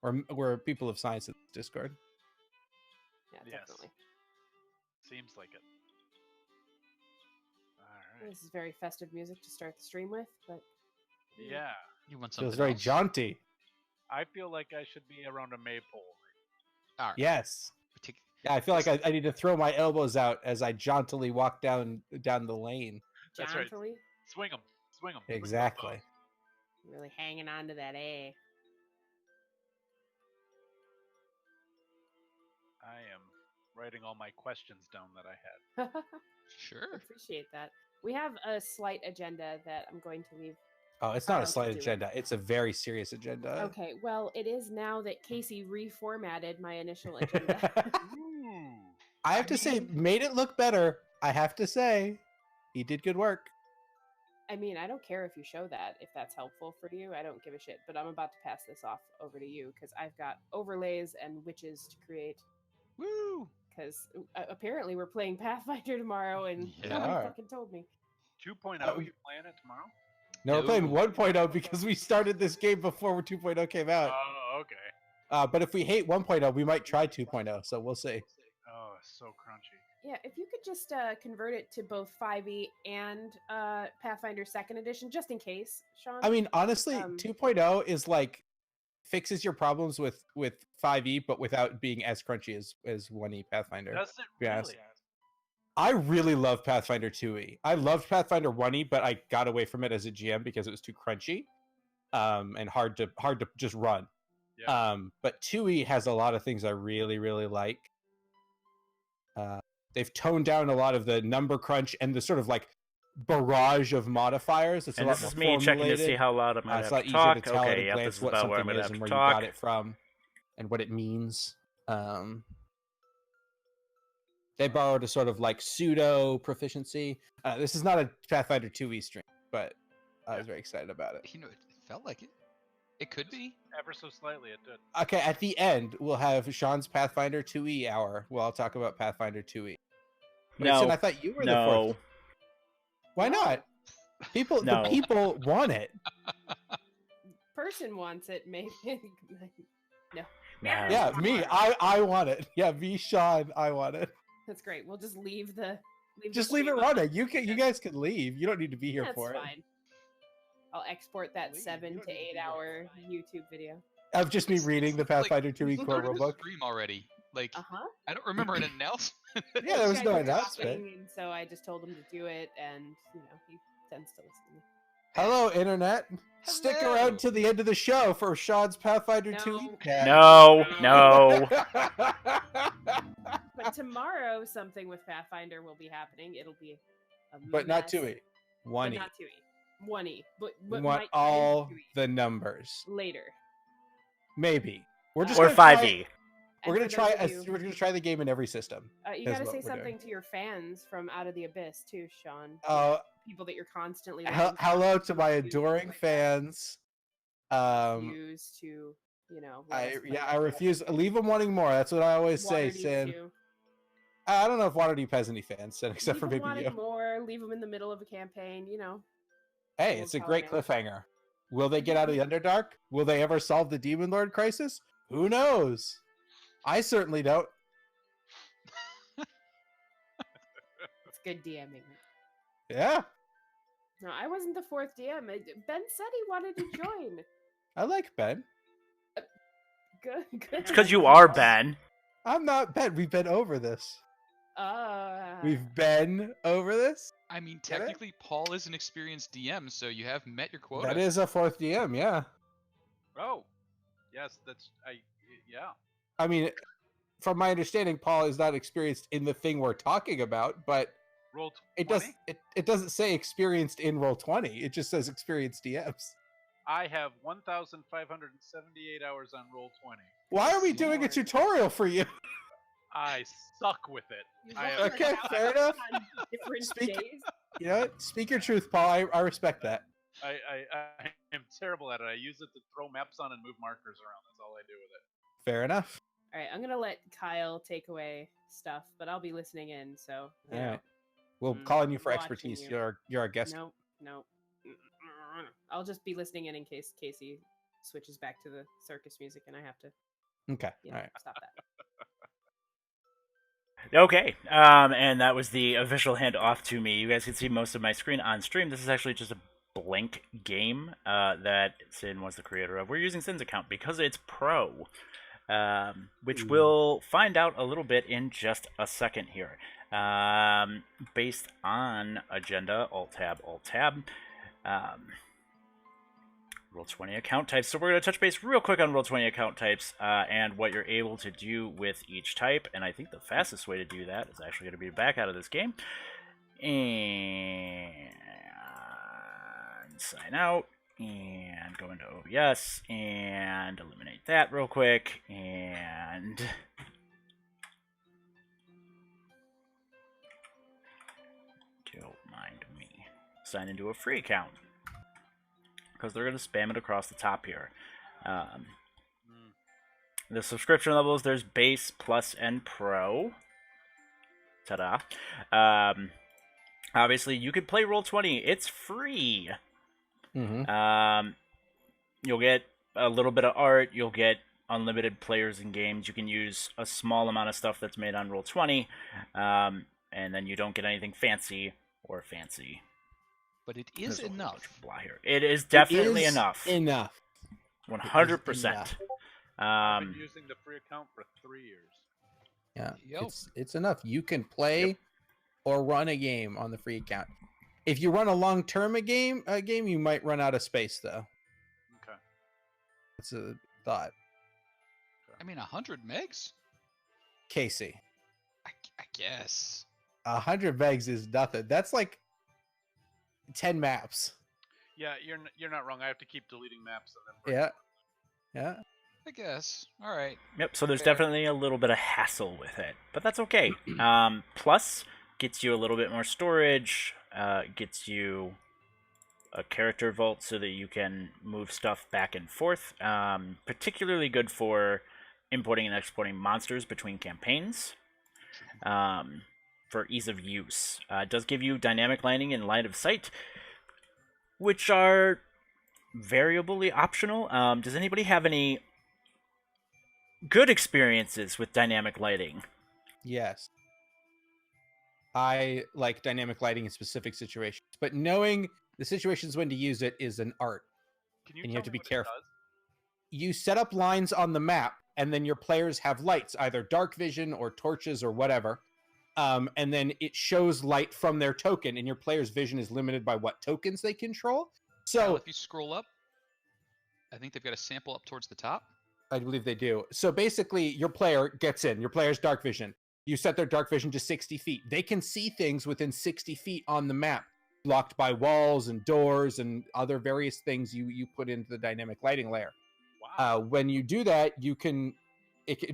Or we're people of science in Discord. Yeah, Yes. definitely. Seems like it. All right. This is very festive music to start the stream with, but Yeah. You want something Feels very else? jaunty. I feel like I should be around a maypole. All right. Yes. Partic- Yeah, I feel like I need to throw my elbows out as I jauntily walk down the lane. That's right. jauntily, Swing them. Swing them. Exactly. really hanging on to that A. I am writing all my questions down that I had. Sure. Appreciate that. We have a slight agenda that I'm going to leave. Oh, it's not I'll a slight do it. agenda. It's a very serious agenda. Okay, well, it is now that Casey reformatted my initial agenda. Ooh. I have to say, made it look better. I have to say, he did good work. I mean, I don't care if you show that, if that's helpful for you. I don't give a shit. But I'm about to pass this off over to you because I've got overlays and witches to create. Woo! Because apparently we're playing Pathfinder tomorrow, and Yeah. nobody Are. fucking told me. 2.0, you playing it tomorrow? No, we're playing No. 1.0 because we started this game before 2.0 came out. Oh, okay. But if we hate 1.0, we might try 2.0. So we'll see. Oh, it's so crunchy. Yeah, if you could just convert it to both 5e and Pathfinder 2nd Edition, just in case, Sean. I mean, honestly, 2.0 is like fixes your problems with 5e, but without being as crunchy as 1e Pathfinder. Does it be honest. really? I really love Pathfinder 2e. I loved Pathfinder 1e, but I got away from it as a GM because it was too crunchy, and hard to just run. Yeah. But 2e has a lot of things I really, really like. They've toned down a lot of the number crunch and the sort of like barrage of modifiers. It's a And lot this more is me checking to see formulated. how loud I'm going It's to a have lot to easier talk. to tell at Okay, a yeah, this glance is what about where I'm something going to is have and to where you talk. got it from and what it means. They borrowed a sort of like pseudo proficiency. This is not a Pathfinder 2e stream, but I was very excited about it. You know, it felt like it. It could be. Ever so slightly, it did. Okay, at the end, we'll have Sean's Pathfinder 2e hour. Where I'll talk about Pathfinder 2e. No. Bryson, I thought you were the No. fourth. Why not? The No. people want it. Person wants it, maybe. No, No. Yeah, me. I want it. Yeah, me, Sean. I want it. that's great. We'll just leave the. Just leave it running. You guys can leave. You don't need to be here That's for it. fine. I'll export that 7 to 8 hour YouTube video. Of just me reading the Pathfinder 2e core Started the rulebook. stream already. Like, Uh-huh. I don't remember an announcement. Yeah, there was Guys no were announcement. talking, and so I just told him to do it, and he tends to listen to me. Hello, Internet. Stick Hello. around to the end of the show for Sean's Pathfinder No. 2e. No. But tomorrow, something with Pathfinder will be happening. It'll be a But not mess. 2e. But 1e. not 2e. 1e. But We might want end all 2e the numbers. later. Maybe. We're just Or gonna try- 5e. We're And gonna for try. those of you- We're gonna try the game in every system. You is gotta what say we're something doing. to your fans from Out of the Abyss too, Sean. People that you're constantly Hello to my adoring fans. Refuse to, let us play I with refuse. Leave them wanting more. That's what I always say, Waterdeep Sin. too. I don't know if Waterdeep has any fans, Sin, except Leave for them maybe wanting you. more. Leave them in the middle of a campaign. Hey, We'll it's a tell great them. cliffhanger. Will they get out of the Underdark? Will they ever solve the Demon Lord crisis? Who knows? I certainly don't. It's good DMing. Yeah, No, I wasn't the fourth DM. Ben said he wanted to join. I like Ben. Good. It's because you are Ben. I'm not Ben. We've been over this. We've been over this. I mean, Get it? technically, Paul is an experienced DM, so you have met your quota. That is a fourth DM, yeah. Oh, yes, yeah. I mean, from my understanding, Paul is not experienced in the thing we're talking about, but Roll 20? it doesn't say experienced in Roll20. It just says experienced DMs. I have 1,578 hours on Roll20. Why are we doing a Lord. tutorial for you? I suck with it. You've I learned Okay, how fair to enough. on different Speak- days. You know what? Speak your truth, Paul. I respect that. I am terrible at it. I use it to throw maps on and move markers around. That's all I do with it. Fair enough. All right, I'm gonna let Kyle take away stuff, but I'll be listening in. So you All know. right. We'll Mm, call on you for watching expertise. you. You're our guest. Nope. I'll just be listening in case Casey switches back to the circus music, and I have to Okay. you All know, right. stop that. Okay, and that was the official hand off to me. You guys can see most of my screen on stream. This is actually just a blank game that Sin was the creator of. We're using Sin's account because it's pro, which we'll find out a little bit in just a second here. Based on agenda, Alt-Tab, Alt-Tab. Roll20 account types. So we're going to touch base real quick on Roll20 account types and what you're able to do with each type. And I think the fastest way to do that is actually going to be to back out of this game and sign out and go into OBS and eliminate that real quick and don't mind me. Sign into a free account, because they're going to spam it across the top here. The subscription levels, there's base, plus, and pro. Ta-da. Obviously, you can play Roll20. It's free. Mm-hmm. You'll get a little bit of art. You'll get unlimited players in games. You can use a small amount of stuff that's made on Roll20. And then you don't get anything fancy or fancy. But it is enough. Blah here. It is definitely It is enough. Enough. 100%. I've been using the free account for 3 years. Yeah, Yep. it's enough. You can play or run a game on the free account. If you run a long-term game, you might run out of space, though. Okay. That's a thought. I mean, 100 megs? Casey, I guess. 100 megs is nothing. That's like 10 maps. Yeah, you're not wrong. I have to keep deleting maps and then. Yeah. I guess. All right. Yep, so there's Fair. definitely a little bit of hassle with it, but that's okay. Plus, gets you a little bit more storage, gets you a character vault so that you can move stuff back and forth. Particularly good for importing and exporting monsters between campaigns. For ease of use. It does give you dynamic lighting and line of sight, which are variably optional. Does anybody have any good experiences with dynamic lighting? Yes. I like dynamic lighting in specific situations, but knowing the situations when to use it is an art. Can you And you tell have to me be what it careful. does? You set up lines on the map, and then your players have lights, either dark vision or torches or whatever. And then it shows light from their token, and your player's vision is limited by what tokens they control. Well, So if you scroll up, I think they've got a sample up towards the top. I believe they do. So basically, your player gets in. Your player's dark vision. You set their dark vision to 60 feet. They can see things within 60 feet on the map, blocked by walls and doors and other various things you put into the dynamic lighting layer. Wow. When you do that, it can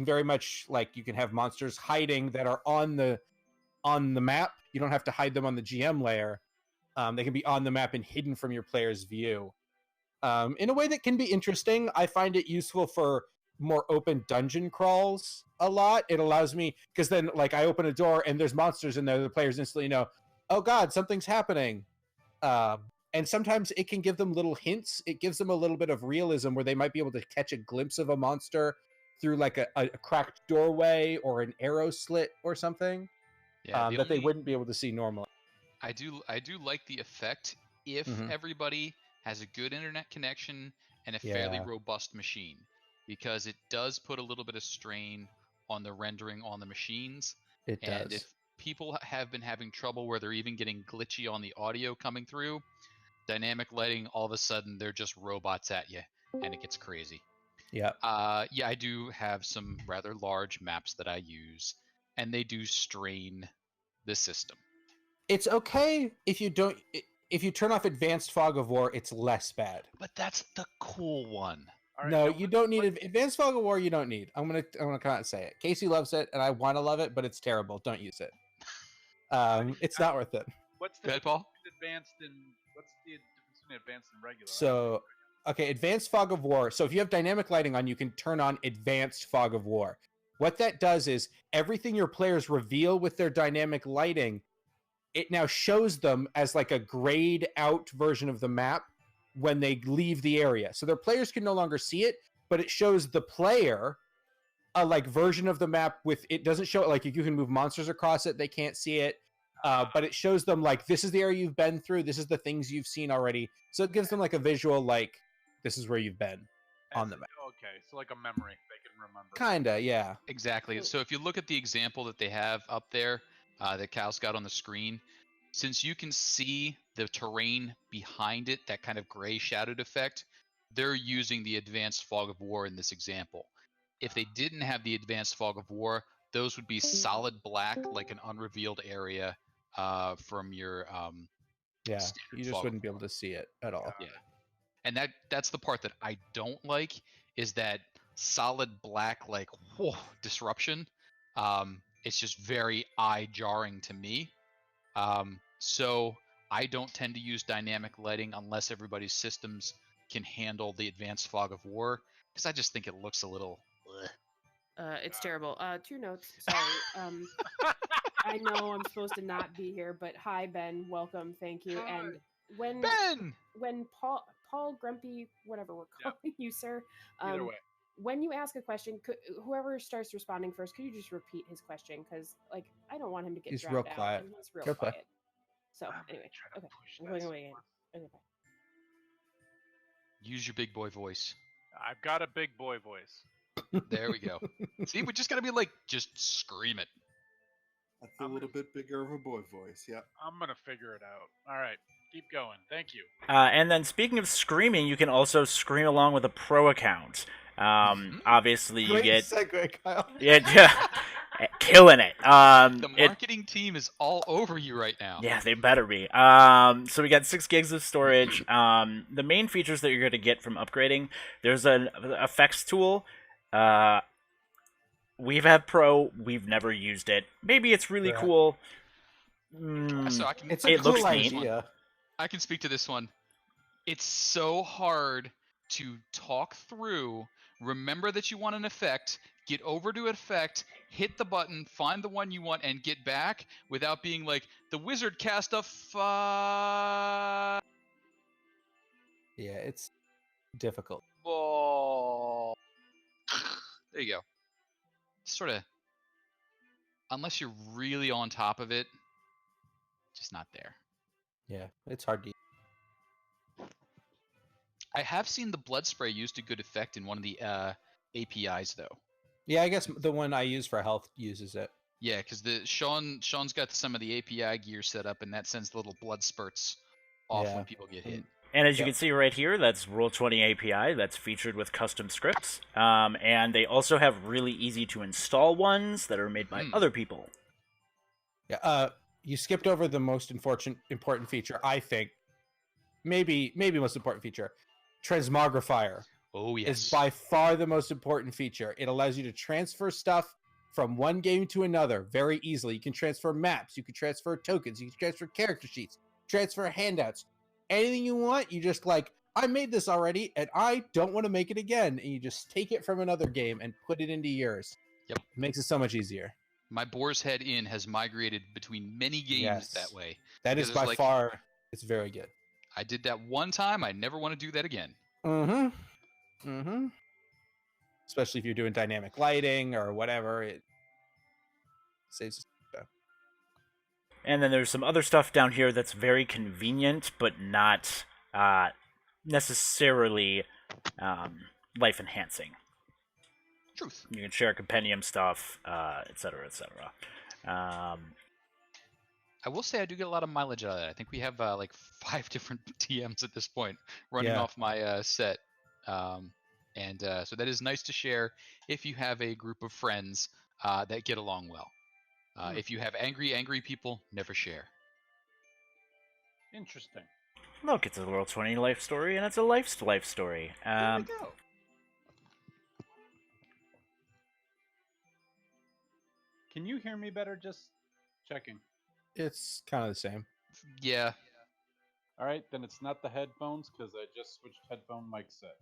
very much, like, you can have monsters hiding that are on the map. You don't have to hide them on the GM layer. They can be on the map and hidden from your player's view. In a way that can be interesting. I find it useful for more open dungeon crawls a lot. It allows me, because then, like, I open a door and there's monsters in there, the players instantly know, oh god, something's happening. And sometimes it can give them little hints. It gives them a little bit of realism where they might be able to catch a glimpse of a monster through like a cracked doorway or an arrow slit or something. Yeah, That they wouldn't be able to see normally. I do like the effect if Mhm. everybody has a good internet connection and a fairly Yeah. robust machine, because it does put a little bit of strain on the rendering on the machines. It And does. if people have been having trouble where they're even getting glitchy on the audio coming through, dynamic lighting, all of a sudden they're just robots at you, and it gets crazy. Yeah. Yeah, I do have some rather large maps that I use, and they do strain the system. It's okay if you don't. If you turn off Advanced Fog of War, it's less bad. But that's the cool one. All right, No, now you what- don't need what- Advanced Fog of War. You don't need. I'm gonna come out and say it. Casey loves it, and I want to love it, but it's terrible. Don't use it. It's not worth it. What's the Go ahead, Paul. difference between advanced and regular? So, okay, Advanced Fog of War. So if you have dynamic lighting on, you can turn on Advanced Fog of War. What that does is everything your players reveal with their dynamic lighting, it now shows them as like a grayed out version of the map when they leave the area. So their players can no longer see it, but it shows the player a like version of the map with it doesn't show it like if you can move monsters across it, they can't see it. But it shows them like this is the area you've been through, this is the things you've seen already. So it gives them like a visual like this is where you've been on the map. Okay, so like a memory they can remember. Kinda, yeah. Exactly. So if you look at the example that they have up there, that Cal's got on the screen, since you can see the terrain behind it, that kind of gray shadowed effect, they're using the advanced fog of war in this example. If they didn't have the advanced fog of war, those would be solid black, like an unrevealed area from your Yeah, standard you just fog wouldn't of be war. able to see it at all. Yeah. And that's the part that I don't like is that solid black like whoa, disruption. It's just very eye jarring to me. So I don't tend to use dynamic lighting unless everybody's systems can handle the advanced fog of war because I just think it looks a little. It's terrible. 2 notes. Sorry. I know I'm supposed to not be here, but hi Ben, welcome, thank you. Hi. And when Ben! Paul Grumpy, whatever we're Yep. calling you, sir. Either way. When you ask a question, whoever starts responding first, could you just repeat his question? Because like I don't want him to get He's drowned real out. quiet. And he's real Go play. quiet. So I'm gonna anyway, try to okay. push I'm that going some away again. more. Okay, bye. Use your big boy voice. I've got a big boy voice. There we go. See, we just gotta be like, just scream it. That's a little bit bigger of a boy voice. Yeah. I'm gonna figure it out. All right, keep going. Thank you. And then speaking of screaming, you can also scream along with a pro account. Obviously, you Great get segue, Kyle. yeah, killing it. The marketing team is all over you right now. Yeah, they better be. So we got 6 gigs of storage. The main features that you're going to get from upgrading, there's an effects tool. We've had Pro. We've never used it. Maybe it's really Yeah. cool. So I can, It's It a cool looks neat. idea. I can speak to this one. It's so hard to talk through. Remember that you want an effect. Get over to effect. Hit the button. Find the one you want and get back without being like the wizard cast a Yeah, it's difficult. fireball. There you go. Sort of. Unless you're really on top of it, just not there. Yeah, it's hard to. I have seen the blood spray used to good effect in one of the APIs though. Yeah, I guess the one I use for health uses it. Yeah, because Sean's got some of the API gear set up, and that sends little blood spurts off Yeah. when people get hit. And as you Yep. can see right here, that's Roll20 API that's featured with custom scripts. And they also have really easy to install ones that are made by other people. Yeah. You skipped over the most important feature, I think. Maybe most important feature. Transmogrifier Oh yes. is by far the most important feature. It allows you to transfer stuff from one game to another very easily. You can transfer maps, you can transfer tokens, you can transfer character sheets, transfer handouts. Anything you want, you just like, I made this already and I don't want to make it again. And you just take it from another game and put it into yours. Yep. It makes it so much easier. My Boar's Head Inn has migrated between many games Yes. that way. That Because is there's by like- far, it's very good. I did that one time. I never want to do that again. Mm-hmm. Mm-hmm. Especially if you're doing dynamic lighting or whatever, it saves. And then there's some other stuff down here that's very convenient, but not necessarily life enhancing. Truth. You can share compendium stuff, etc., etc. I will say I do get a lot of mileage out of that. I think we have like 5 different TMs at this point running Yeah. off my set. So that is nice to share if you have a group of friends that get along well. If you have angry people, never share. Interesting. Look, it's a Roll20 life story, and it's a life story. There we go. Can you hear me better? Just checking. It's kind of the same. Yeah. All right, then it's not the headphones because I just switched headphone mic set.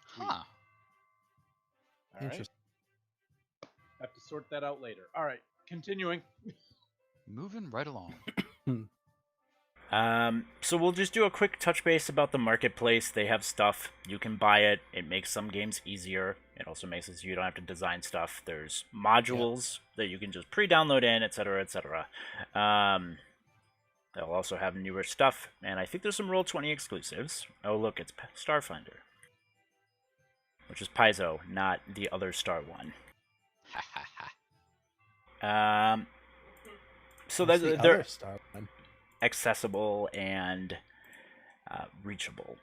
Huh. All right. Interesting. Have to sort that out later. All right, continuing. Moving right along. So we'll just do a quick touch base about the marketplace. They have stuff. You can buy it. It makes some games easier. It also makes it so you don't have to design stuff. There's modules that you can just pre-download in, etc., etc. They'll also have newer stuff, and I think there's some Roll20 exclusives. Oh, look, it's Starfinder, which is Paizo, not the other Star one. So What's the they're other Star one? accessible and reachable.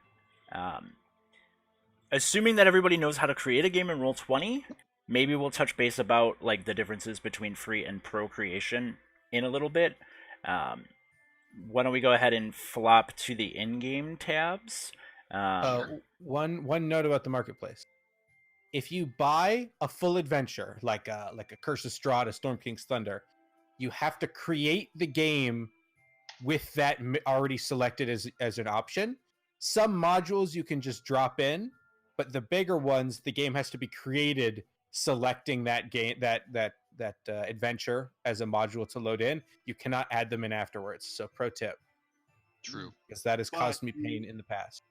Assuming that everybody knows how to create a game in Roll20, maybe we'll touch base about like the differences between free and pro creation in a little bit. Why don't we go ahead and flop to the in-game tabs? One note about the marketplace: if you buy a full adventure, like a Curse of Strahd, a Storm King's Thunder, you have to create the game with that already selected as an option. Some modules you can just drop in, but the bigger ones, the game has to be created selecting that game that adventure as a module to load in. You cannot add them in afterwards. So pro tip. True. Because that has caused me pain in the past.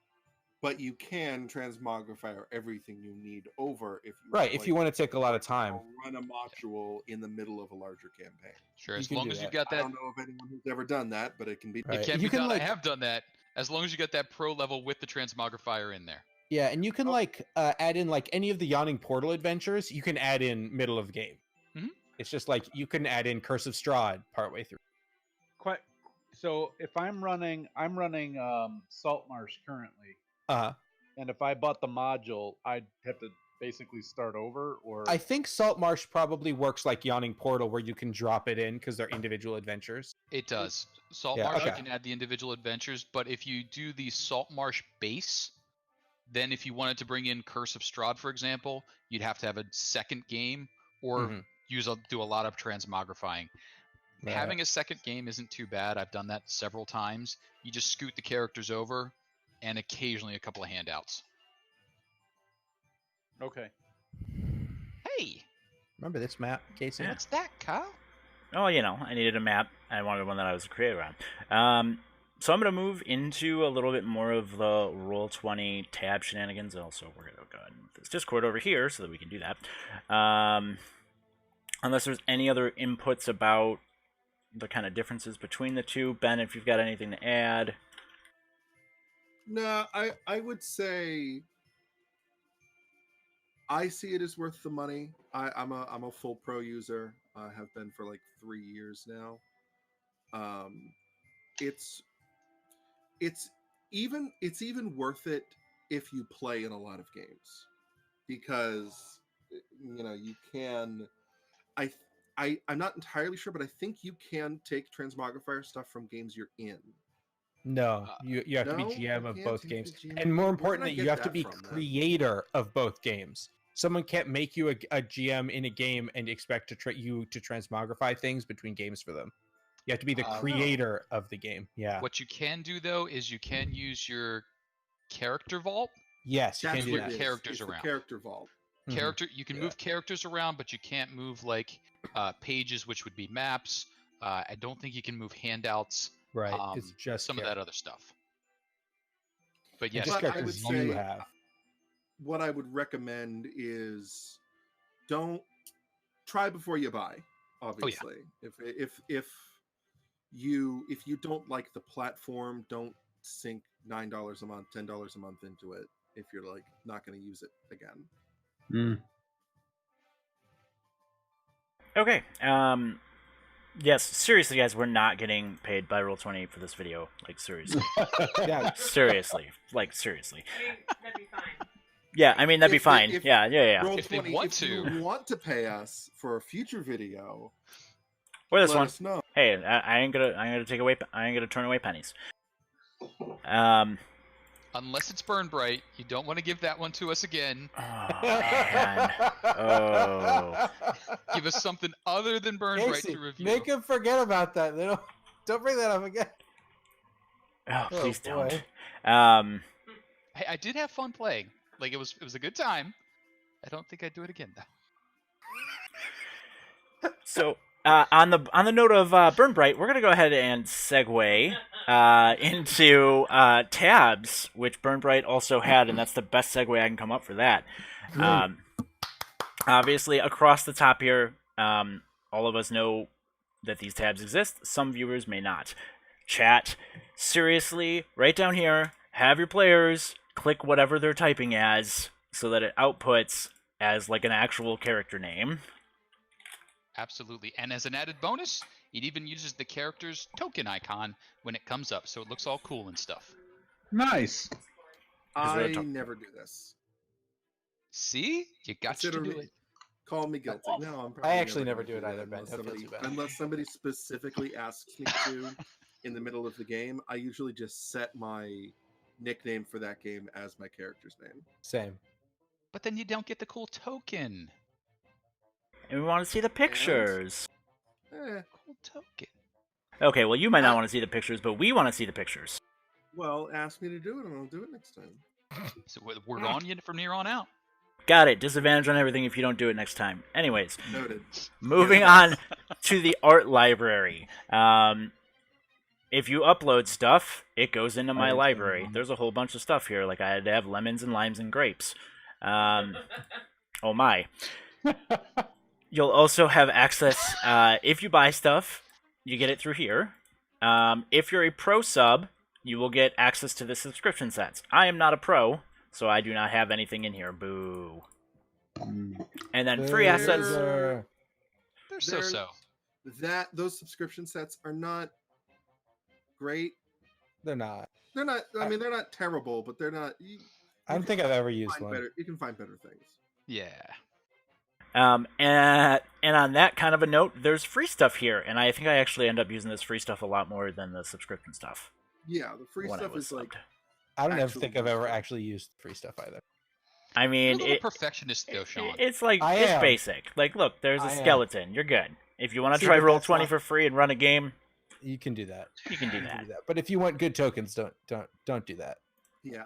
But you can transmogrify everything you need over if you Right, if you want to take a lot of time. run a module in the middle of a larger campaign. Sure, You as can long do as you've that. got I that. don't know if anyone who's ever done that, but it can be. Right. It can You be can, done. like- I have done that. As long as you got that pro level with the transmogrifier in there. Yeah, and you can add in like any of the Yawning Portal adventures. You can add in middle of game. Mhm. It's just like you can add in Curse of Strahd partway through. Quite. So if I'm running Saltmarsh currently, and if I bought the module, I'd have to basically start over, or I think Saltmarsh probably works like Yawning Portal, where you can drop it in because they're individual adventures. It does. Salt Yeah, Marsh, you okay. can add the individual adventures, but if you do the Salt Marsh base, then if you wanted to bring in Curse of Strahd, for example, you'd have to have a second game or Mhm. do a lot of transmogrifying. Right. Having a second game isn't too bad. I've done that several times. You just scoot the characters over and occasionally a couple of handouts. okay. Hey, Remember this map, Casey? Yeah. what's that, Kyle? Oh, I needed a map. I wanted one that I was a creator on. So I'm going to move into a little bit more of the Roll20 tab shenanigans. Also, we're going to go ahead and move this Discord over here so that we can do that. Unless there's any other inputs about the kind of differences between the two. Ben, if you've got anything to add. No, I would say I see it as worth the money. I'm a full pro user. I have been for like 3 years now. It's even worth it if you play in a lot of games, because you can. I'm not entirely sure, but I think you can take transmogrifier stuff from games you're in. No, you have to be No, GM you of can't both be games, GM. and more Where did I importantly, get you have to that be from, then? creator of both games. Someone can't make you a GM in a game and expect you to transmogrify things between games for them. You have to be the No. creator of the game. Yeah. What you can do, though, is you can use your character vault. Yes, you That's can do what that. it is. Characters It's the around. character vault. You can Yeah. move characters around, but you can't move like pages, which would be maps. I don't think you can move handouts. Right. It's just some of that other stuff. But And yes, just But I characters would you say- have. What I would recommend is don't try before you buy. Obviously, if you don't like the platform, don't sink $9 a month, $10 a month into it if you're like not going to use it again. Okay. Yes, seriously, guys, we're not getting paid by Roll20 for this video. Like, seriously. Yeah. Seriously. Like, seriously. I mean, that'd be fine. Yeah, I mean, that'd be If- fine. if- Yeah. If they Roll20, want if you to. want to pay us for a future video, Or this let one. us know. Hey, I ain't gonna turn away pennies. unless it's Burn Bright, you don't want to give that one to us again. Oh, man. Oh. Give us something other than Burn Bright Casey, to review. make him forget about that. They don't bring that up again. Oh, please boy. don't. Hey, I did have fun playing. Like, it was a good time. I don't think I'd do it again, though. So, On the note of Burn Bright, we're gonna go ahead and segue into tabs, which Burn Bright also had, and that's the best segue I can come up for that. Obviously, across the top here, all of us know that these tabs exist. Some viewers may not. Chat, seriously, right down here, have your players click whatever they're typing as so that it outputs as like an actual character name. Absolutely. And as an added bonus, it even uses the character's token icon when it comes up, so it looks all cool and stuff. Nice. I never do this. See? You got to do it. Call me guilty. No, I'm probably I actually never do it either, Ben. Unless somebody specifically asks me to in the middle of the game, I usually just set my nickname for that game as my character's name. Same. But then you don't get the cool token. And we want to see the pictures. Cool token. Okay, well, you might not want to see the pictures, but we want to see the pictures. Well, ask me to do it, and I'll do it next time. So we're on you from here on out. Got it. Disadvantage on everything if you don't do it next time. Anyways, noted. Moving on to the art library. If you upload stuff, it goes into my library. There's a whole bunch of stuff here. Like I had to have lemons and limes and grapes. Oh my. You'll also have access, if you buy stuff, you get it through here. If you're a pro sub, you will get access to the subscription sets. I am not a pro, so I do not have anything in here. Boo. And then free assets. They're so-so. Those subscription sets are not great. They're not. I mean, they're not terrible, but they're not. I don't think I've ever used one. You can find better things. Yeah. And on that kind of a note, there's free stuff here, and I think I actually end up using this free stuff a lot more than the subscription stuff. Yeah, the free stuff is like. I don't ever think I've ever actually used free stuff either. I mean, you're a perfectionist though, Sean. It's like it's basic. Like, look, there's a skeleton. You're good. If you want to try Roll20 for free and run a game, you can do that. You can do that. But if you want good tokens, don't do that. Yeah,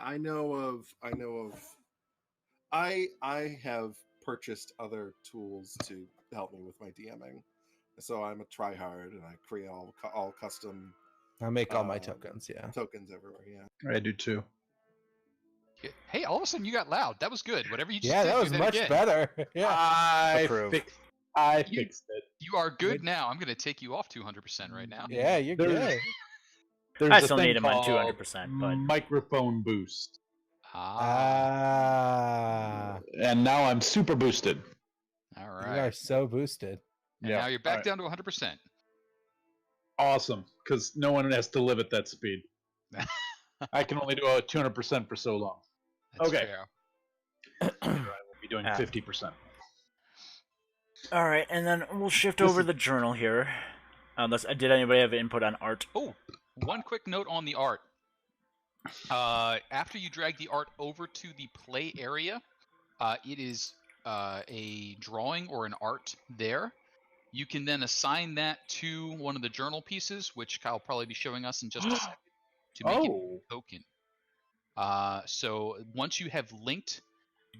I have purchased other tools to help me with my DMing, so I'm a tryhard and I create all custom. I make all my tokens. Yeah, tokens everywhere. Yeah, I do too. Hey, all of a sudden you got loud. That was good. Whatever you just did, that was much again. better. Yeah, I fixed it. You are good now. I'm going to take you off 200% right now. Yeah, you're good. I still need him on 200%, but microphone boost. And now I'm super boosted. All right. You are so boosted. And now you're back down to 100%. Awesome, because no one has to live at that speed. I can only do 200% for so long. That's okay. Fair. I will be doing 50%. All right, and then we'll shift over the journal here. Did anybody have input on art? Oh, one quick note on the art. After you drag the art over to the play area, it is a drawing or an art there. You can then assign that to one of the journal pieces, which Kyle will probably be showing us in just a second, to make it a token. So once you have linked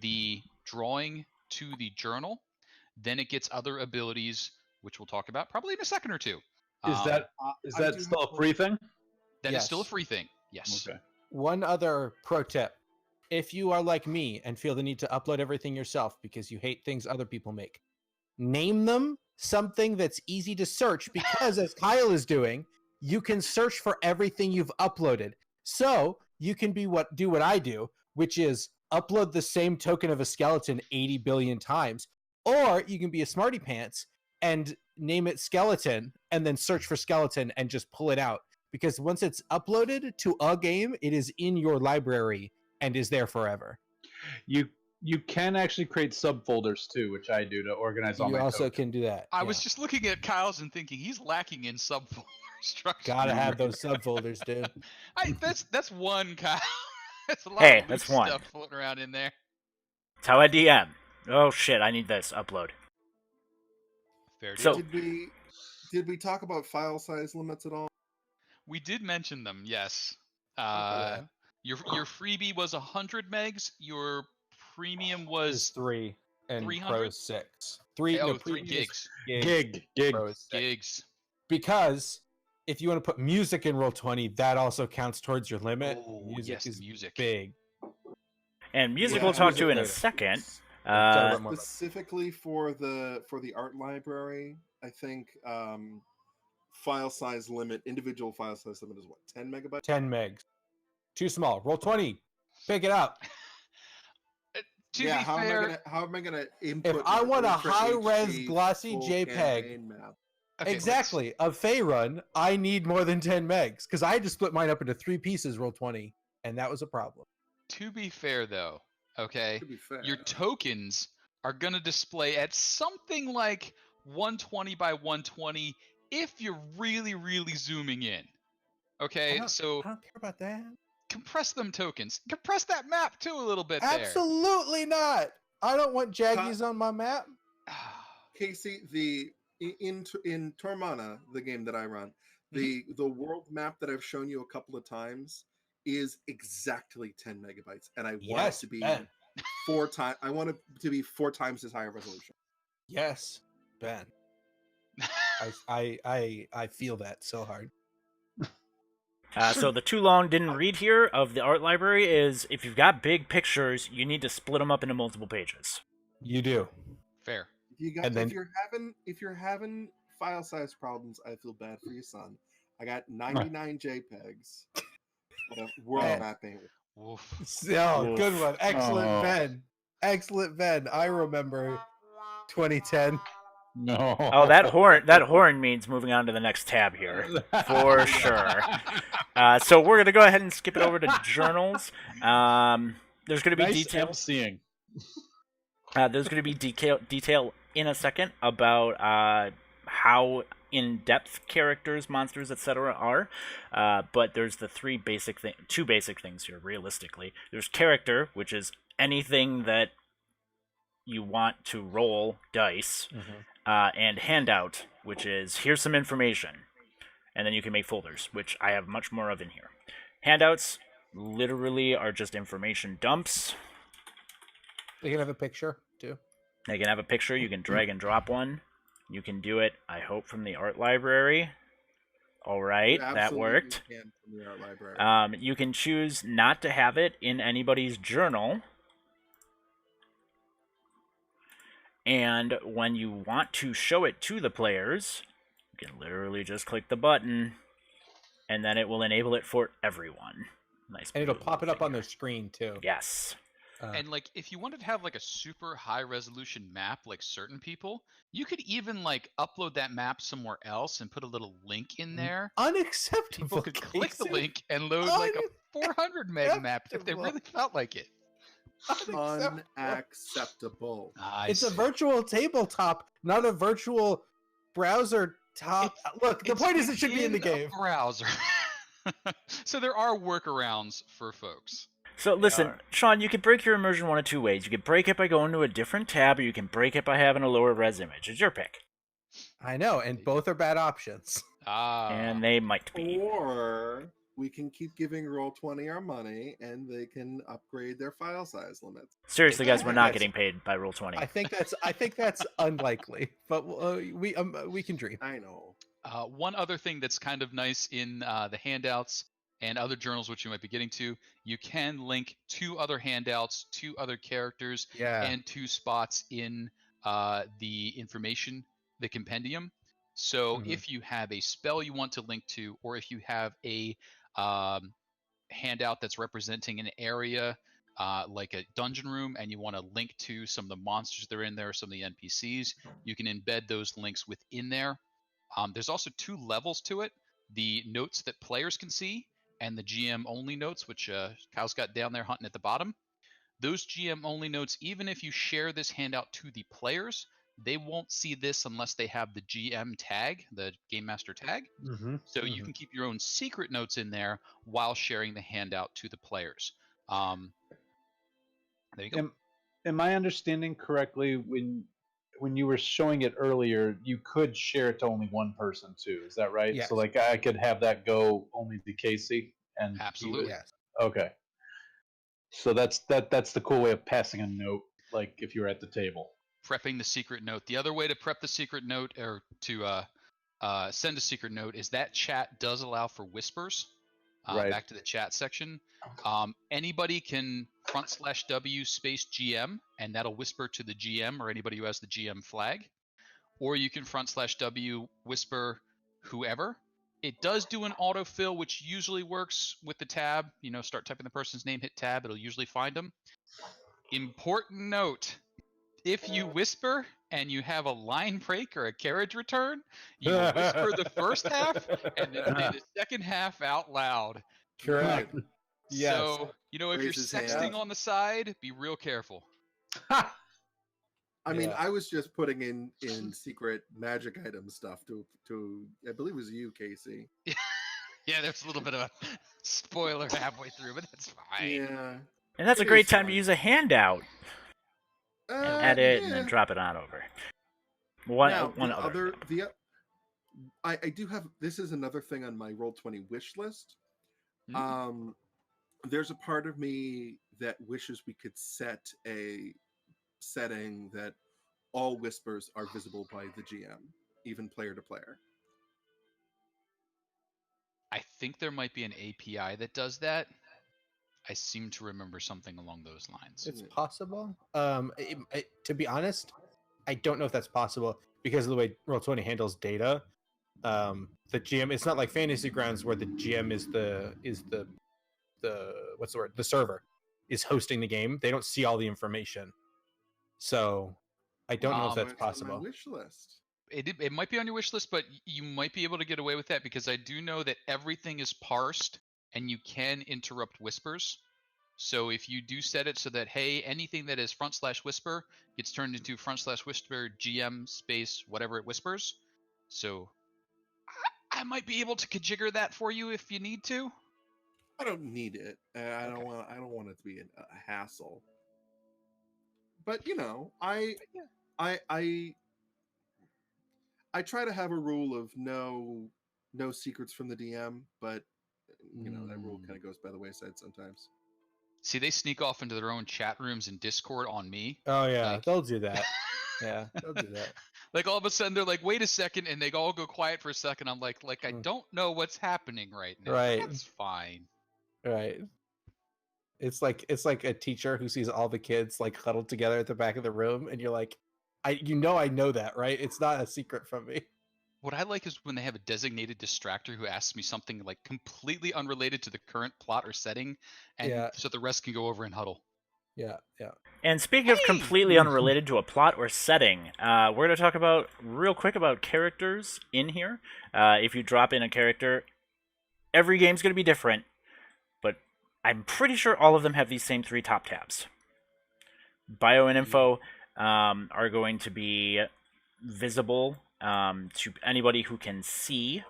the drawing to the journal, then it gets other abilities, which we'll talk about probably in a second or two. Is that still a free thing? That is still a free thing. Yes. Okay. One other pro tip. If you are like me and feel the need to upload everything yourself because you hate things other people make, name them something that's easy to search, because as Kyle is doing, you can search for everything you've uploaded. So you can do what I do, which is upload the same token of a skeleton 80 billion times. Or you can be a smarty pants and name it skeleton and then search for skeleton and just pull it out. Because once it's uploaded to a game, it is in your library and is there forever. You can actually create subfolders too, which I do to organize all my tokens. You also can do that. I was just looking at Kyle's and thinking he's lacking in subfolder structure. Gotta have those subfolders, dude. That's one, Kyle. That's a lot of that's stuff one. floating around in there. That's how I DM. Oh shit, I need this. Upload. Fair deal. So, did we talk about file size limits at all? We did mention them, yes. Okay. Your freebie was 100 megs. Your premium was 3, and 300? Pro's 6. 3 Oh, no, 3 previous gigs. Gig. Pro's 6. Gigs. Because if you want to put music in Roll20, that also counts towards your limit. Oh, Music yes, is music. big. And music Yeah, we'll talk to music in a later. second. Talk about more. Specifically for the art library, I think file size limit, individual file size limit is what, 10 megabytes? 10 megs. Too small. Roll20. Pick it up. To be fair, how am I gonna input? If I want a Ultra high-res HD glossy full JPEG, campaign map? okay, exactly, of Faerun, I need more than 10 megs because I had to split mine up into 3 pieces, Roll20, and that was a problem. To be fair, though, okay, To be fair, your tokens are going to display at something like 120 by 120 if you're really, really zooming in. Okay, so I don't care about that. compress them tokens. Compress that map too a little bit Absolutely not. I don't want Jaggies on my map. there. Casey, in Tormana, the game that I run, the world map that I've shown you a couple of times is exactly 10 megabytes, and I want it to be Ben. 4 times. I want it to be 4 times as high a resolution. Yes, Ben. I feel that so hard. So the too long didn't read here of the art library is if you've got big pictures, you need to split them up into multiple pages. You do. Fair. If you're having file size problems, I feel bad for your son. I got 99 JPEGs. World mapping. Woof. Oh, good one. Excellent, Ben. Excellent, Ben. I remember 2010. No. Oh, that horn means moving on to the next tab here for sure. So we're gonna go ahead and skip it over to journals. There's gonna be Nice detail. emceeing. There's gonna be detail in a second about how in-depth characters, monsters, etc. are. But there's the two basic things here. Realistically, there's character, which is anything that you want to roll dice. And handout, which is here's some information, and then you can make folders, which I have much more of in here. Handouts literally are just information dumps. They can have a picture too. They can have a picture. You can drag and drop one. You can do it, I hope, from the art library. All right, that worked. Can from the art library. You can choose not to have it in anybody's journal. And when you want to show it to the players, you can literally just click the button, and then it will enable it for everyone. Nice. And it'll pop it up on their screen too. Yes. And like, if you wanted to have like a super high resolution map, like certain people, you could even like upload that map somewhere else and put a little link in there. Unacceptable. People could click the link and load like a 400 meg map if they really felt like it. Unacceptable. It's a virtual tabletop, not a virtual browser top. Look, the point is it should be in the game. Browser. So there are workarounds for folks. So listen, Sean, you can break your immersion one of two ways. You can break it by going to a different tab, or you can break it by having a lower res image. It's your pick. I know, and both are bad options. And they might be. Or we can keep giving Roll20 our money, and they can upgrade their file size limits. Seriously, guys, we're not getting paid by Roll20. I think that's unlikely, but we can dream. I know. One other thing that's kind of nice in the handouts and other journals, which you might be getting to, you can link 2 other handouts, 2 other characters, and 2 spots in the information, the compendium. So if you have a spell you want to link to, or if you have a handout that's representing an area like a dungeon room, and you want to link to some of the monsters that are in there, some of the NPCs, you can embed those links within there. There's also 2 levels to it: the notes that players can see, and the GM only notes, which Kyle's got down there hunting at the bottom. Those GM only notes, even if you share this handout to the players, they won't see this unless they have the GM tag, the Game Master tag. So you can keep your own secret notes in there while sharing the handout to the players. There you go. Am I understanding correctly, when you were showing it earlier, you could share it to only one person too? Is that right? Yes. So like I could have that go only to Casey and Absolutely. Yes. Okay. So that's the cool way of passing a note, like if you're at the table. prepping the secret note. The other way to prep the secret note or to send a secret note is that chat does allow for whispers. Right. Back to the chat section. Anybody can /W space GM, and that'll whisper to the GM or anybody who has the GM flag. Or you can /W whisper whoever. It does do an autofill, which usually works with the tab. Start typing the person's name, hit tab, it'll usually find them. Important note, if you whisper and you have a line break or a carriage return, you will whisper the first half and then say the second half out loud. Correct. Yes. So, if you're sexting on the side, be real careful. I mean, I was just putting in secret magic item stuff to I believe it was you, Casey. Yeah, there's a little bit of a spoiler halfway through, but that's fine. Yeah. And that's a great time to use a handout. And edit and then drop it on over. I do have, this is another thing on my Roll20 wish list. There's a part of me that wishes we could set a setting that all whispers are visible by the GM, even player to player. I think there might be an API that does that. I seem to remember something along those lines. It's possible. To be honest, I don't know if that's possible because of the way Roll20 handles data. The GM, it's not like Fantasy Grounds where the GM is the what's the word? The server is hosting the game. They don't see all the information. So I don't know if that's possible. On my wish list. It might be on your wish list, but you might be able to get away with that because I do know that everything is parsed and you can interrupt whispers. So if you do set it so that, hey, anything that is /whisper gets turned into /whisper GM space whatever it whispers. So I might be able to configure that for you if you need to. I don't need it. I don't want it to be a hassle. But I try to have a rule of no secrets from the DM, but that rule kind of goes by the wayside sometimes. See, they sneak off into their own chat rooms and Discord on me. Oh yeah, they'll do that. Yeah, they'll do that. Like all of a sudden they're like, wait a second, and they all go quiet for a second. I'm like I don't know what's happening right now. Right. That's fine. Right. It's like a teacher who sees all the kids like huddled together at the back of the room, and you're like, I know that, right? It's not a secret from me. What I like is when they have a designated distractor who asks me something like completely unrelated to the current plot or setting, and so the rest can go over and huddle. Yeah. And speaking of completely unrelated to a plot or setting, we're going to talk real quick about characters in here. If you drop in a character, every game's going to be different, but I'm pretty sure all of them have these same 3 top tabs. Bio and info are going to be visible to anybody who can see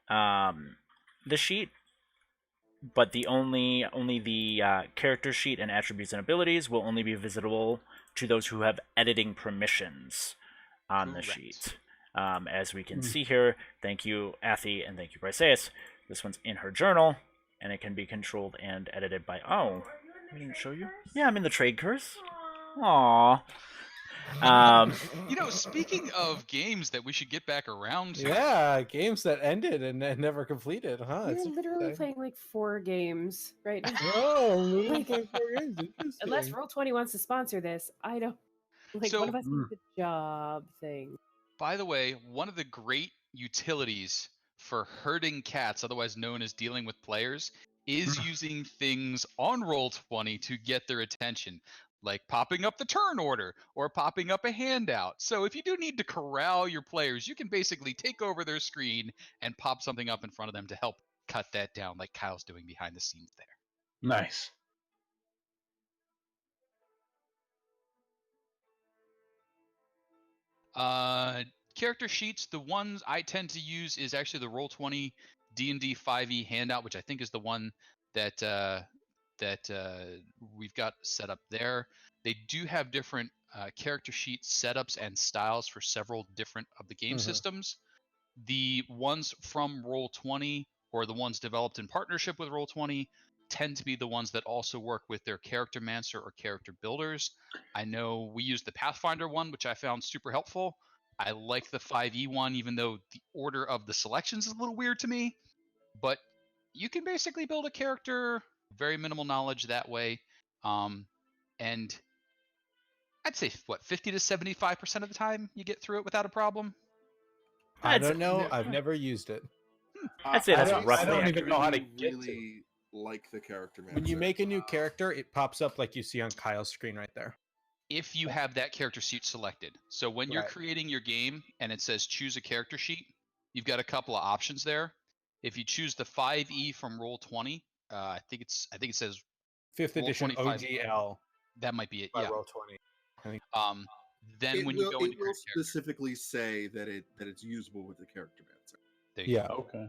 the sheet, but only the character sheet and attributes and abilities will only be visible to those who have editing permissions on the sheet. As we can see here, thank you, Athy, and thank you, Briseus. This one's in her journal, and it can be controlled and edited by... Oh, I didn't show you? Yeah, I'm in the trade curse. Aww. Speaking of games that we should get back around to. Yeah, games that ended and never completed, huh? We're literally playing like 4 games right now. Oh, like, 4 games. Unless Roll20 wants to sponsor this, I don't. Like, one of us needs the job thing. By the way, one of the great utilities for herding cats, otherwise known as dealing with players, is using things on Roll20 to get their attention. Like popping up the turn order or popping up a handout. So if you do need to corral your players, you can basically take over their screen and pop something up in front of them to help cut that down like Kyle's doing behind the scenes there. Nice. Character sheets, the ones I tend to use is actually the Roll20 D&D 5e handout, which I think is the one that we've got set up there. They do have different character sheet setups and styles for several different of the game systems. The ones from Roll20 or the ones developed in partnership with Roll20 tend to be the ones that also work with their character mancer or character builders. I know we used the Pathfinder one, which I found super helpful. I like the 5e one, even though the order of the selections is a little weird to me. But you can basically build a character, very minimal knowledge that way. And I'd say, 50 to 75% of the time you get through it without a problem. I don't know. I've never used it. I'd say that's roughly. I don't even know how to get really like the character man. When you make a new character, it pops up like you see on Kyle's screen right there. If you have that character sheet selected. So when you're creating your game and it says choose a character sheet, you've got a couple of options there. If you choose the 5e from Roll20, I think it says 5th edition OGL. That might be it. By Yeah. Roll20. I think. Then when you go into it will specifically say that it's usable with the character man. Yeah. Okay.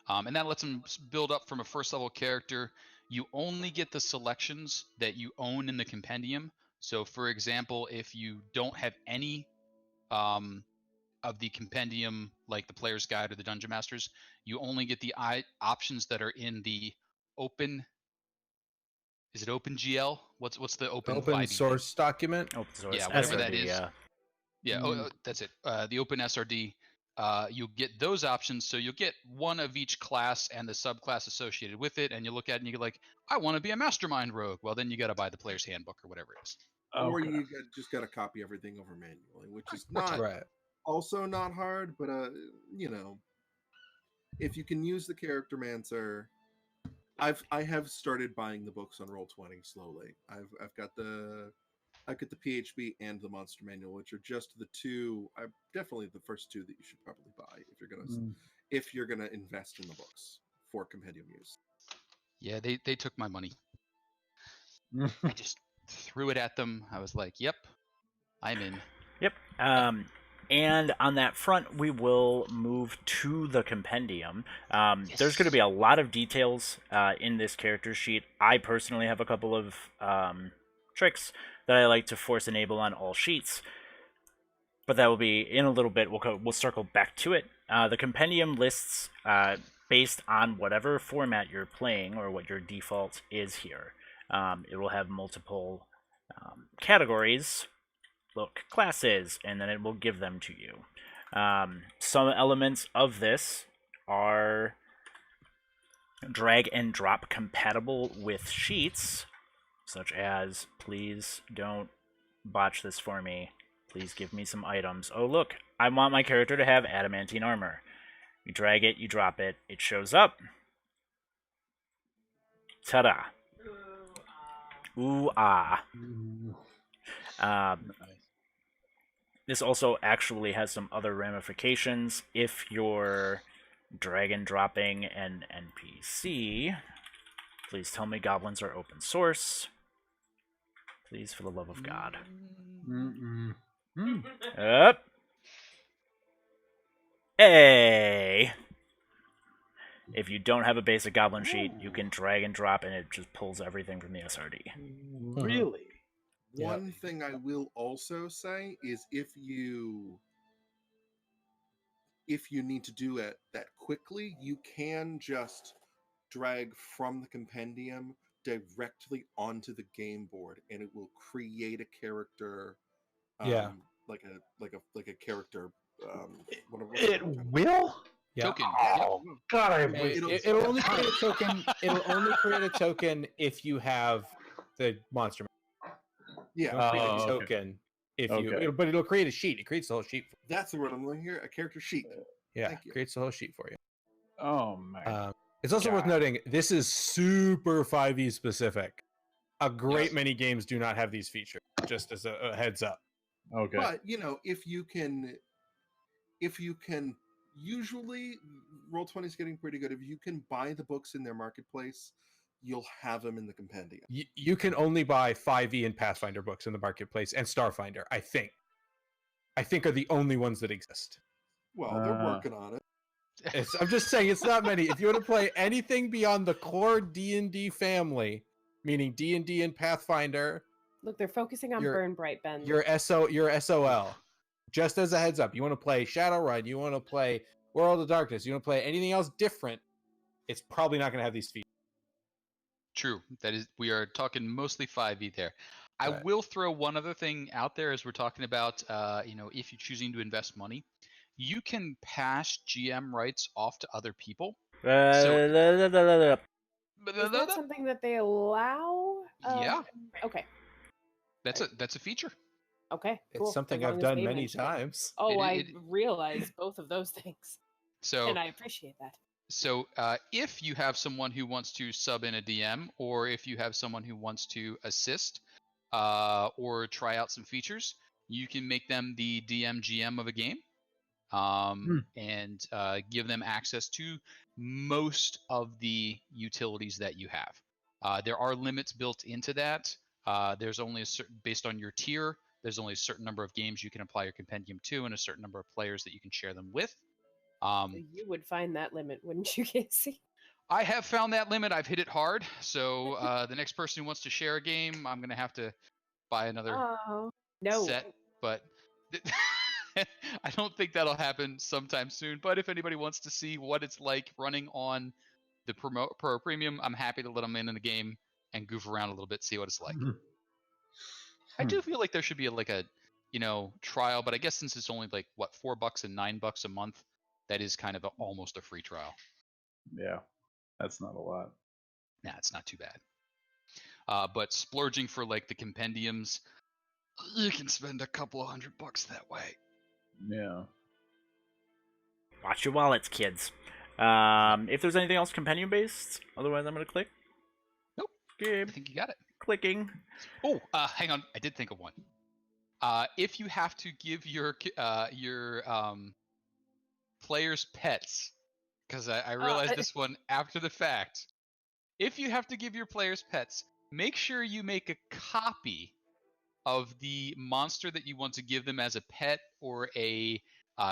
And that lets them build up from a first level character. You only get the selections that you own in the compendium. So, for example, if you don't have any of the compendium, like the Player's Guide or the Dungeon Masters, you only get the options that are in the open. Is it OpenGL? What's the open source document? Open source. Yeah, whatever SRD, that is. Yeah. That's it. The open SRD. You'll get those options, so you'll get one of each class and the subclass associated with it, and you look at it and you're like, I want to be a mastermind rogue. Well, then you got to buy the player's handbook or whatever it is. Or you just got to copy everything over manually, which is also not hard, but if you can use the character mancer, I have started buying the books on Roll20 slowly. I've got the PHB and the Monster Manual, which are just the two. Definitely the first two that you should probably buy if you're gonna invest in the books for compendium use. Yeah, they took my money. I just threw it at them. I was like, "Yep, I'm in." Yep. And on that front, we will move to the compendium. There's going to be a lot of details in this character sheet. I personally have a couple of tricks that I like to force enable on all sheets, but that will be in a little bit. We'll circle back to it. The compendium lists based on whatever format you're playing or what your default is here. It will have multiple categories, classes, and then it will give them to you. Some elements of this are drag and drop compatible with sheets, such as, please don't botch this for me. Please give me some items. Oh, look, I want my character to have adamantine armor. You drag it, you drop it, it shows up. Ta-da. Ooh, ah. This also actually has some other ramifications. If you're drag and dropping an NPC, please tell me goblins are open source. Please, for the love of God. Up. Hey. If you don't have a basic goblin sheet, you can drag and drop, and it just pulls everything from the SRD. Really? One thing I will also say is if you need to do it that quickly, you can just drag from the compendium directly onto the game board, and it will create a character. Like a character. It will. Yeah. Token. Oh God! It'll only create a token. It'll only create a token if you have the monster. Yeah. It'll create a token if you. But it'll create a sheet. It creates the whole sheet. That's the word I'm looking here. A character sheet. Yeah, creates the whole sheet for you. Oh man. It's also worth noting this is super 5e specific. A great many games do not have these features. Just as a heads up. Okay. But if you can, usually Roll20 is getting pretty good. If you can buy the books in their marketplace, you'll have them in the compendium. You can only buy 5e and Pathfinder books in the marketplace, and Starfinder, I think are the only ones that exist. Well, they're working on it. I'm just saying it's not many. If you want to play anything beyond the core D&D family, meaning D&D and Pathfinder, look, they're focusing on Burn Bright, Ben. Your SOL. Just as a heads up, you want to play Shadowrun, you want to play World of Darkness, you want to play anything else different, it's probably not going to have these features. True. That is, we are talking mostly 5e there. I Right. will throw one other thing out there as we're talking about, if you're choosing to invest money, you can pass GM rights off to other people. So, Is that something that they allow? Yeah. Okay. That's a feature. Okay. Cool. It's something As long I've as done they many mention it. times. Oh, I realize both of those things, So, and I appreciate that. So if you have someone who wants to sub in a DM, or if you have someone who wants to assist or try out some features, you can make them the DM GM of a game and give them access to most of the utilities that you have. There are limits built into that. There's only a certain, based on your tier, there's only a certain number of games you can apply your compendium to and a certain number of players that you can share them with. You would find that limit, wouldn't you, Casey? I have found that limit. I've hit it hard. So the next person who wants to share a game, I'm going to have to buy another set. But I don't think that'll happen sometime soon. But if anybody wants to see what it's like running on the Pro Premium, I'm happy to let them in the game and goof around a little bit, see what it's like. I do feel like there should be a trial, but I guess since it's only like what, $4 and $9 a month, that is kind of almost a free trial. Yeah, that's not a lot. Nah, it's not too bad. But splurging for like the compendiums, you can spend a couple of $100 that way. Yeah. Watch your wallets, kids. If there's anything else compendium based, otherwise I'm gonna click. Nope. Game. I think you got it. Clicking. Oh, hang on. I did think of one. If you have to give your players pets, because I realized this one after the fact. If you have to give your players pets, make sure you make a copy of the monster that you want to give them as a pet, or a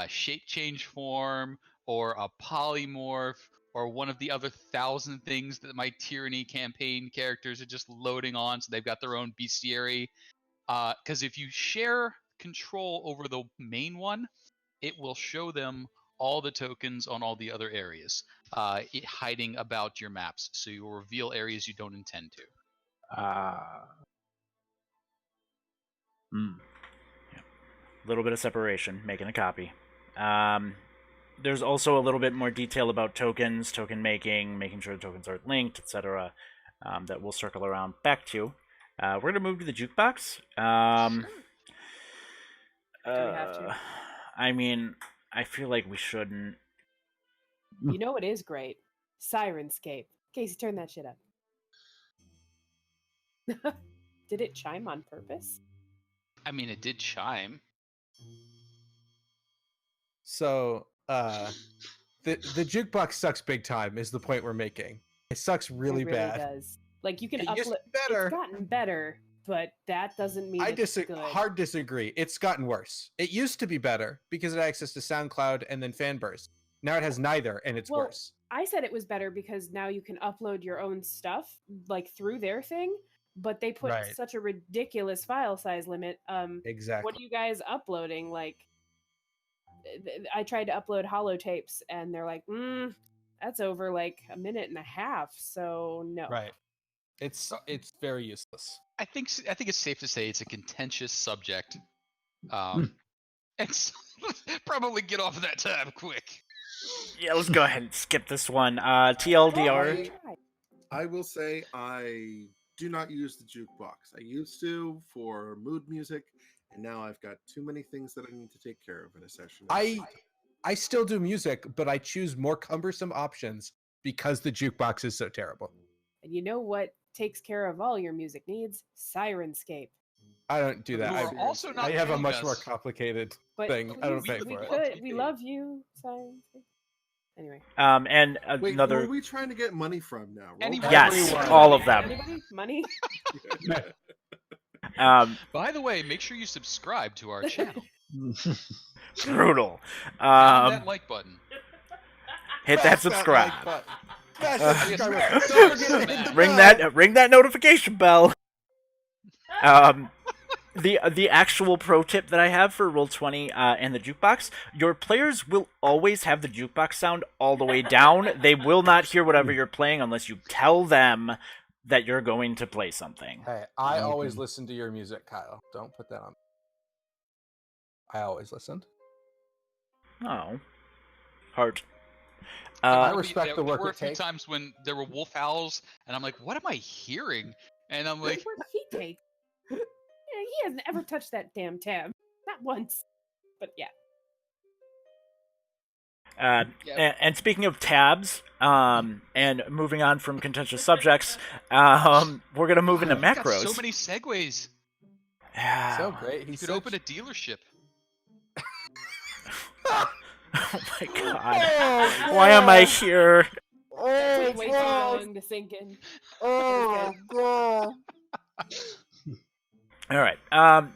shape change form, or a polymorph, or one of the other 1,000 things that my Tyranny campaign characters are just loading on, so they've got their own bestiary. Because if you share control over the main one, it will show them all the tokens on all the other areas, hiding about your maps, so you will reveal areas you don't intend to. Yeah. A little bit of separation, making a copy. There's also a little bit more detail about tokens, token making, making sure the tokens aren't linked, etc. That we'll circle around back to. We're going to move to the jukebox. Do we have to? I mean, I feel like we shouldn't. You know what is great? Sirenscape. Casey, turn that shit up. Did it chime on purpose? I mean, it did chime. So, the jukebox sucks big time is the point we're making. It sucks really bad. It really does. Like, you can It upload. used to be better. It's gotten better, but that doesn't mean it's good. Hard disagree. It's gotten worse. It used to be better because it had access to SoundCloud and then Fanburst. Now it has neither, and it's worse. I said it was better because now you can upload your own stuff, like, through their thing, but they put such a ridiculous file size limit. Exactly. What are you guys uploading? Like, I tried to upload holotapes, and they're like, that's over like a minute and a half, so no. Right. It's very useless. I think it's safe to say it's a contentious subject. And probably get off of that tab quick. Yeah, let's go ahead and skip this one. TLDR. I will say I do not use the jukebox. I used to for mood music, and now I've got too many things that I need to take care of in a session. I still do music, but I choose more cumbersome options because the jukebox is so terrible. And you know what takes care of all your music needs? Sirenscape. I don't do that. I have a much more complicated thing. I don't pay for it. We love you, Sirenscape. Anyway. And Wait, another. Who are we trying to get money from now? Yes, all of them. Anybody? Money? By the way, make sure you subscribe to our channel. Brutal. That like button. Hit that subscribe. Ring that notification bell. The actual pro tip that I have for Roll20 and the jukebox: your players will always have the jukebox sound all the way down. They will not hear whatever you're playing unless you tell them that you're going to play something. Hey, I always listen to your music, Kyle. Don't put that on. I always listened. Oh, heart. I respect the work there were it a few takes. times when there were wolf howls, and I'm like, what am I hearing? And I'm like, What work he takes? Yeah, he hasn't ever touched that damn tab. Not once. But yeah. And speaking of tabs, and moving on from contentious subjects, we're gonna move into you've got macros. so many segues. So great. You could open a dealership. Oh my god! Why am I here? That took way too long to sink in. Oh god. All right.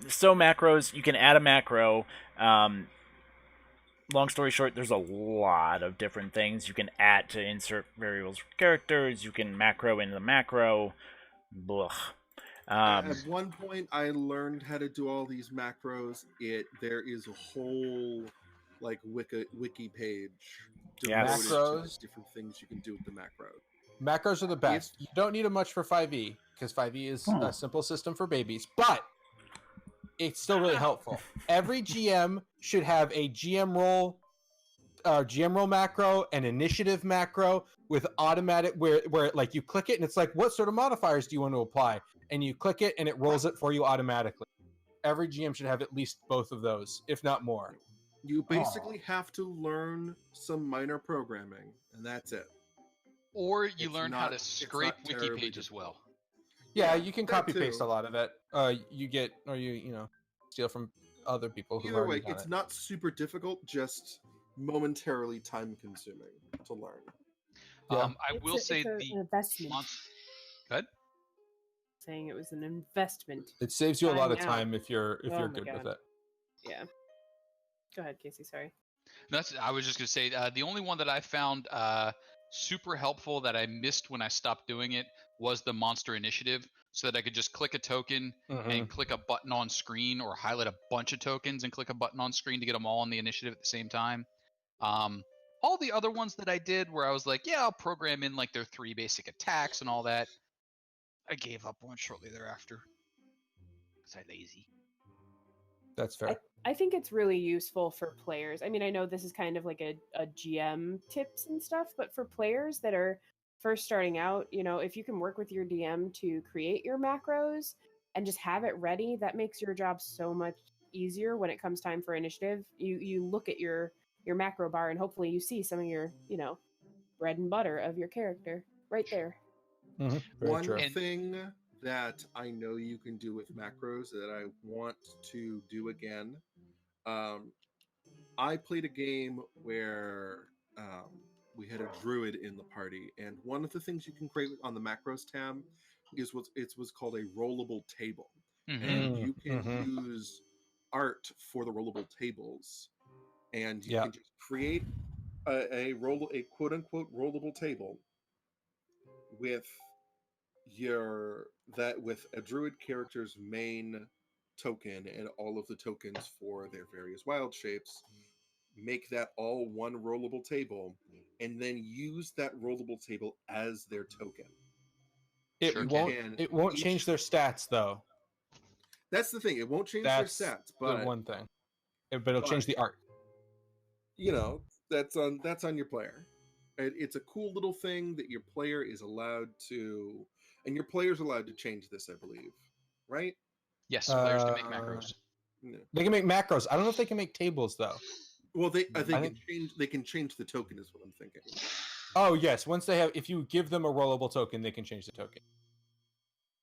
So macros, you can add a macro. Long story short, there's a lot of different things you can add to insert variables for characters. You can macro into the macro. Blah. At one point, I learned how to do all these macros. There is a whole like wiki page devoted to the different things you can do with the macro. Macros are the best. You don't need them much for 5e because 5e is a simple system for babies, but it's still really helpful. Every GM should have a GM roll macro, an initiative macro with automatic where like you click it and it's like, what sort of modifiers do you want to apply? And you click it and it rolls it for you automatically. Every GM should have at least both of those, if not more. You basically have to learn some minor programming, and that's it. Or you learn how to scrape wiki page as well. Yeah, you can copy paste a lot of it. You steal from other people who either way, it's not super difficult, just momentarily time consuming to learn. Yeah. I will say the investment. Good. Saying it was an investment. It saves you a lot of time if you're good with it. Yeah. Go ahead, Casey. Sorry. I was just gonna say the only one that I found super helpful that I missed when I stopped doing it was the monster initiative, so that I could just click a token and click a button on screen, or highlight a bunch of tokens and click a button on screen to get them all on the initiative at the same time. All the other ones that I did where I was like, yeah, I'll program in like their 3 basic attacks and all that, I gave up on shortly thereafter because I'm lazy. That's fair. I think it's really useful for players. I mean, I know this is kind of like a GM tips and stuff, but for players that are first starting out, if you can work with your DM to create your macros and just have it ready, that makes your job so much easier when it comes time for initiative. You look at your macro bar and hopefully you see some of your, bread and butter of your character right there. One thing that I know you can do with macros that I want to do again. I played a game where we had a druid in the party, and one of the things you can create on the macros tab is what's called a rollable table, and you can use art for the rollable tables, and you can just create a quote unquote rollable table with with a druid character's main token and all of the tokens for their various wild shapes. Make that all one rollable table, and then use that rollable table as their token. It won't change their stats though. That's the thing. It won't change their stats, but the one thing. But it'll change the art. That's on your player. It's a cool little thing that your player is allowed to, and your player's allowed to change this, I believe, right? Yes, players can make macros. They can make macros. I don't know if they can make tables though. Well, they can change the token, is what I'm thinking. Oh yes, if you give them a rollable token, they can change the token.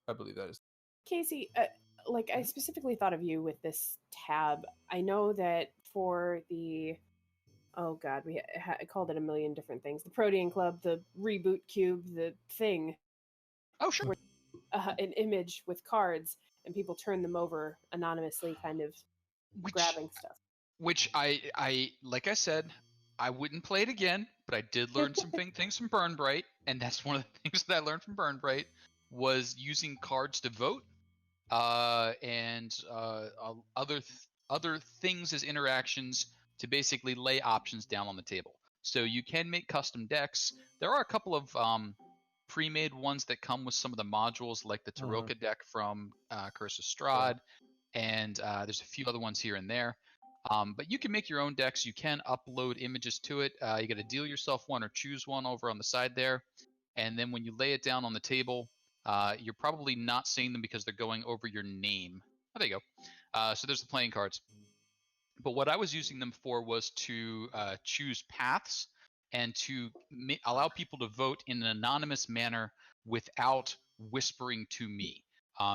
I believe that is. Casey, I specifically thought of you with this tab. I know that for the we called it a million different things. The Protean Club, the Reboot Cube, the thing. Oh, sure. An image with cards, and people turn them over anonymously, kind of grabbing stuff. Which I like I said, I wouldn't play it again, but I did learn some things from Burn Bright, and that's one of the things that I learned from Burn Bright was using cards to vote, and other things as interactions to basically lay options down on the table. So you can make custom decks. There are a couple of pre-made ones that come with some of the modules, like the Taroka deck from Curse of Strahd, and there's a few other ones here and there. But you can make your own decks. You can upload images to it. You got to deal yourself one or choose one over on the side there. And then when you lay it down on the table, you're probably not seeing them because they're going over your name. Oh, there you go. So there's the playing cards. But what I was using them for was to choose paths and to allow people to vote in an anonymous manner without whispering to me.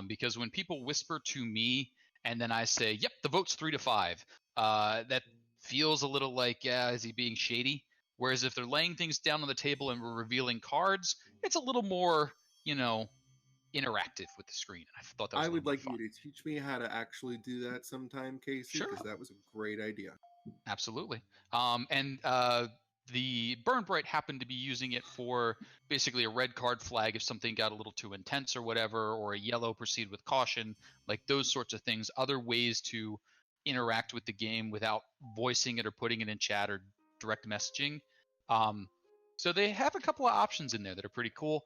Because when people whisper to me and then I say, yep, the vote's 3-5, that feels a little like, is he being shady? Whereas if they're laying things down on the table and we're revealing cards, it's a little more, interactive with the screen. I thought that was I would like fun. you to teach me how to actually do that sometime, Casey, because that was a great idea. Absolutely. And the Burn Bright happened to be using it for basically a red card flag if something got a little too intense or whatever, or a yellow proceed with caution, like those sorts of things, other ways to interact with the game without voicing it or putting it in chat or direct messaging. So they have a couple of options in there that are pretty cool.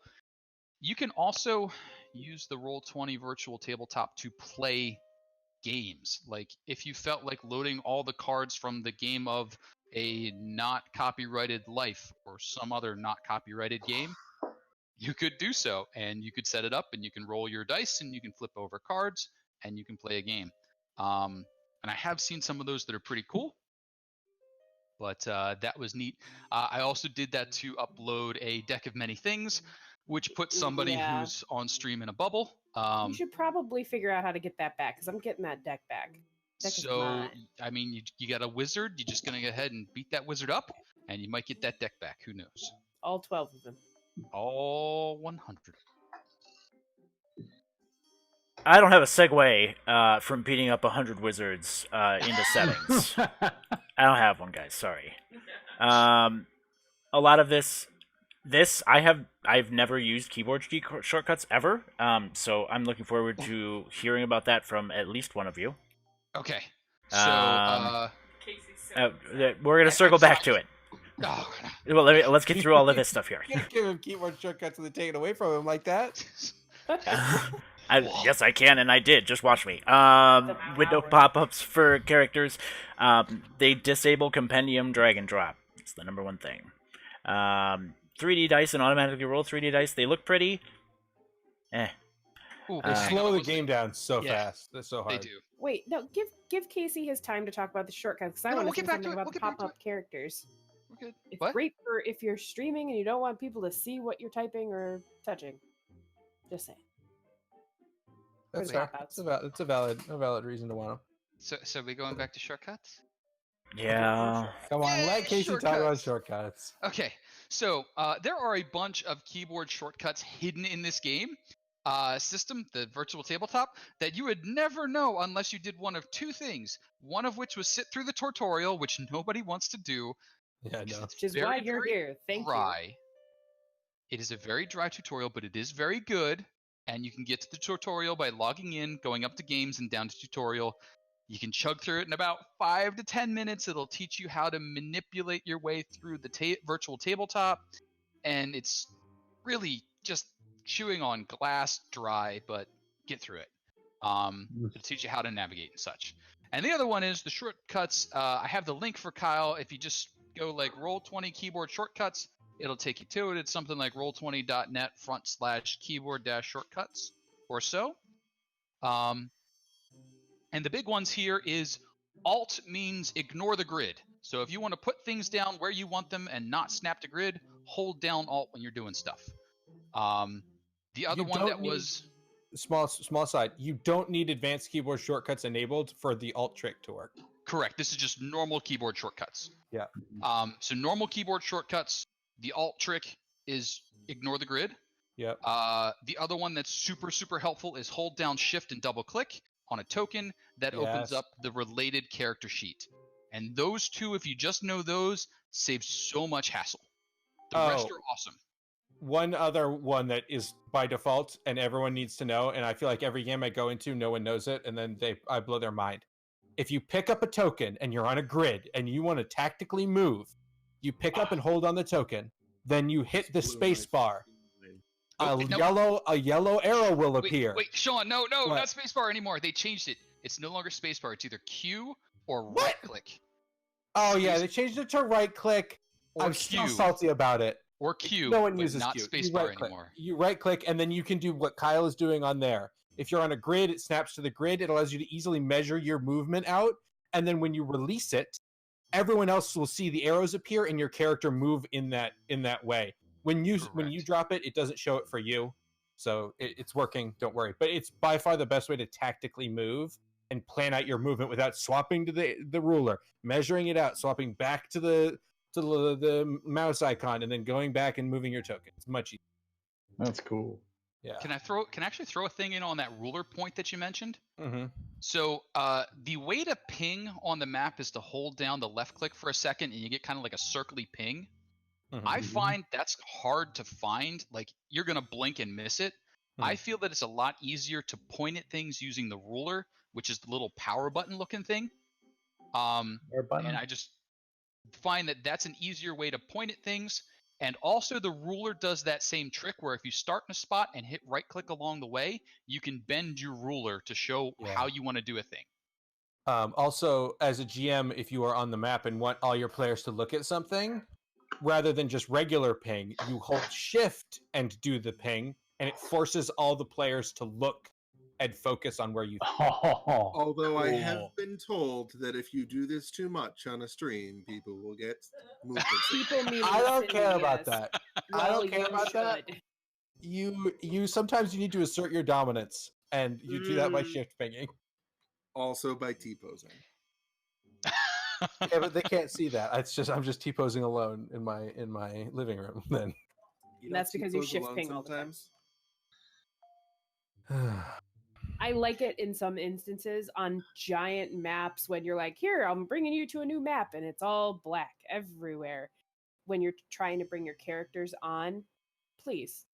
You can also use the Roll20 virtual tabletop to play games. Like if you felt like loading all the cards from the game of a not copyrighted Life or some other not copyrighted game, you could do so, and you could set it up and you can roll your dice and you can flip over cards and you can play a game. And I have seen some of those that are pretty cool, but that was neat. I also did that to upload a deck of many things, which puts somebody who's on stream in a bubble. You should probably figure out how to get that back, because I'm getting that deck back. So, I mean, you got a wizard. You're just going to go ahead and beat that wizard up, and you might get that deck back. Who knows? All 12 of them. All 100. I don't have a segue from beating up 100 wizards into settings. I don't have one, guys. Sorry. A lot of this I've never used keyboard shortcuts ever. So I'm looking forward to hearing about that from at least one of you. Okay. So we're gonna circle back to it. Oh, well, let's get through all of this stuff here. You can't give him keyboard shortcuts and then take it away from him like that. Yes, I can, and I did. Just watch me. Window pop-ups for characters. They disable compendium drag and drop. It's the number one thing. 3D dice and automatically roll 3D dice. They look pretty. Ooh, they slow the game down so fast. That's so hard. They do. Wait, no, give Casey his time to talk about the shortcuts, because I want to say something about the pop-up characters. We're good. It's great for if you're streaming and you don't want people to see what you're typing or touching. Just saying. That's fair. It's a valid reason to want them. So we going back to shortcuts? Yeah. Come on, let Casey talk about shortcuts. Okay, so there are a bunch of keyboard shortcuts hidden in this game system, the virtual tabletop, that you would never know unless you did one of two things. One of which was sit through the tutorial, which nobody wants to do. Yeah, no. Which is why you're here. Thank you. It is a very dry tutorial, but it is very good. And you can get to the tutorial by logging in, going up to games and down to tutorial. You can chug through it in about 5 to 10 minutes. It'll teach you how to manipulate your way through the virtual tabletop. And it's really just chewing on glass dry, but get through it. It'll teach you how to navigate and such. And the other one is the shortcuts. I have the link for Kyle. If you just go like Roll20 keyboard shortcuts, it'll take you to it. It's something like roll20.net/keyboard-shortcuts or so. And the big ones here is Alt means ignore the grid. So if you want to put things down where you want them and not snap to grid, hold down Alt when you're doing stuff. The other one that was... Small side. You don't need advanced keyboard shortcuts enabled for the Alt trick to work. Correct. This is just normal keyboard shortcuts. Yeah. So normal keyboard shortcuts, the Alt trick is ignore the grid. Yep. The other one that's super, super helpful is hold down Shift and double click on a token that opens up the related character sheet. And those two, if you just know those, save so much hassle. The rest are awesome. One other one that is by default and everyone needs to know, and I feel like every game I go into, no one knows it, and then I blow their mind. If you pick up a token and you're on a grid and you want to tactically move, you pick up and hold on the token, then you hit the space bar. a yellow arrow will appear. Wait, Sean, no, What? not spacebar anymore. They changed it. It's no longer spacebar. It's either Q or What? right click. Oh yeah, they changed it to right click. I'm still salty about it. Or Q. No one uses not Q. spacebar anymore. You right click, and then you can do what Kyle is doing on there. If you're on a grid, it snaps to the grid. It allows you to easily measure your movement out, and then when you release it, everyone else will see the arrows appear and your character move in that way. When you drop it, it doesn't show it for you, so it's working. Don't worry. But it's by far the best way to tactically move and plan out your movement without swapping to the ruler, measuring it out, swapping back to the mouse icon, and then going back and moving your token. It's much easier. That's cool. Yeah. Can I actually throw a thing in on that ruler point that you mentioned? Mm-hmm. So the way to ping on the map is to hold down the left click for a second, and you get kind of like a circly ping. Mm-hmm. I find that's hard to find. Like, you're gonna blink and miss it. I feel that it's a lot easier to point at things using the ruler, which is the little power button looking thing. And I just find that that's an easier way to point at things. And also the ruler does that same trick where if you start in a spot and hit right click along the way, you can bend your ruler to show how you want to do a thing. Also, as a GM, if you are on the map and want all your players to look at something, rather than just regular ping, you hold shift and do the ping, and it forces all the players to look and focus on where you Although I have been told that if you do this too much on a stream, people will get movement. I don't care about that. I don't care about that. You sometimes you need to assert your dominance, and you do that by shift pinging. Also by T-posing. Yeah, but they can't see that. I'm just T-posing alone in my living room. Then that's because you shift ping sometimes. I like it in some instances on giant maps when you're like, here, I'm bringing you to a new map, and it's all black everywhere. When you're trying to bring your characters on, please,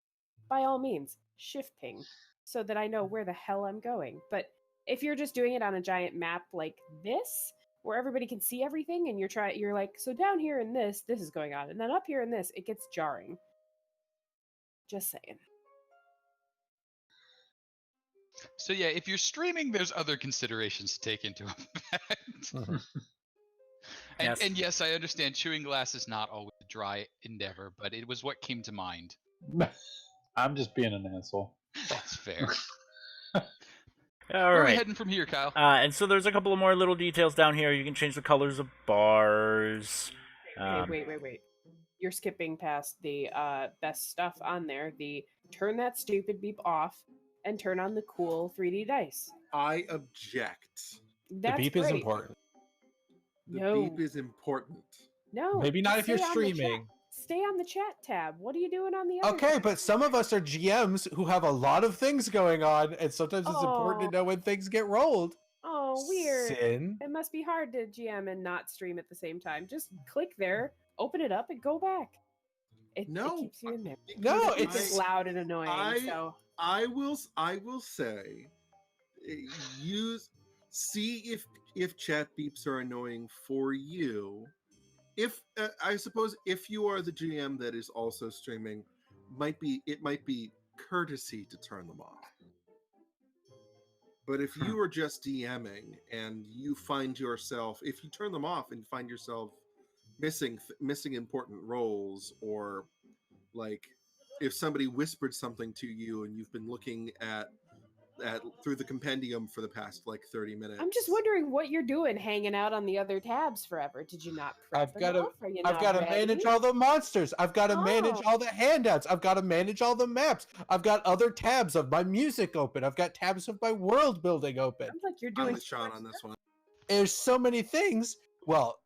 by all means, shift ping so that I know where the hell I'm going. But if you're just doing it on a giant map like this, where everybody can see everything, and you're like, so down here in this is going on, and then up here in this, it gets jarring. Just saying. So yeah, if you're streaming, there's other considerations to take into effect. And yes, I understand chewing glass is not always a dry endeavor, but it was what came to mind. I'm just being an asshole. That's fair. Where are we heading from here, Kyle? And so there's a couple of more little details down here. You can change the colors of bars. Wait. You're skipping past the best stuff on there. The turn that stupid beep off and turn on the cool 3D dice. I object. That's the beep great. is important. The beep is important. No. Maybe not if you're streaming. Stay on the chat tab. What are you doing on the other Okay, tab? but some of us are GMs who have a lot of things going on, and sometimes it's important to know when things get rolled. Oh, weird. Sin. It must be hard to GM and not stream at the same time. Just click there, open it up, and go back. It keeps you in there. No, it's just loud and annoying. I will say, see if chat beeps are annoying for you. If I suppose if you are the GM that is also streaming, it might be courtesy to turn them off. But if you are just DMing and you find yourself, if you turn them off and you find yourself missing important roles, or like if somebody whispered something to you and you've been looking at through the compendium for the past like 30 minutes. I'm just wondering what you're doing hanging out on the other tabs forever. Did you not prep I've got to manage all the monsters. I've got to manage all the handouts. I've got to manage all the maps. I've got other tabs of my music open. I've got tabs of my world building open. Sounds like you're doing I'm with Sean on this one. There's so many things. Well,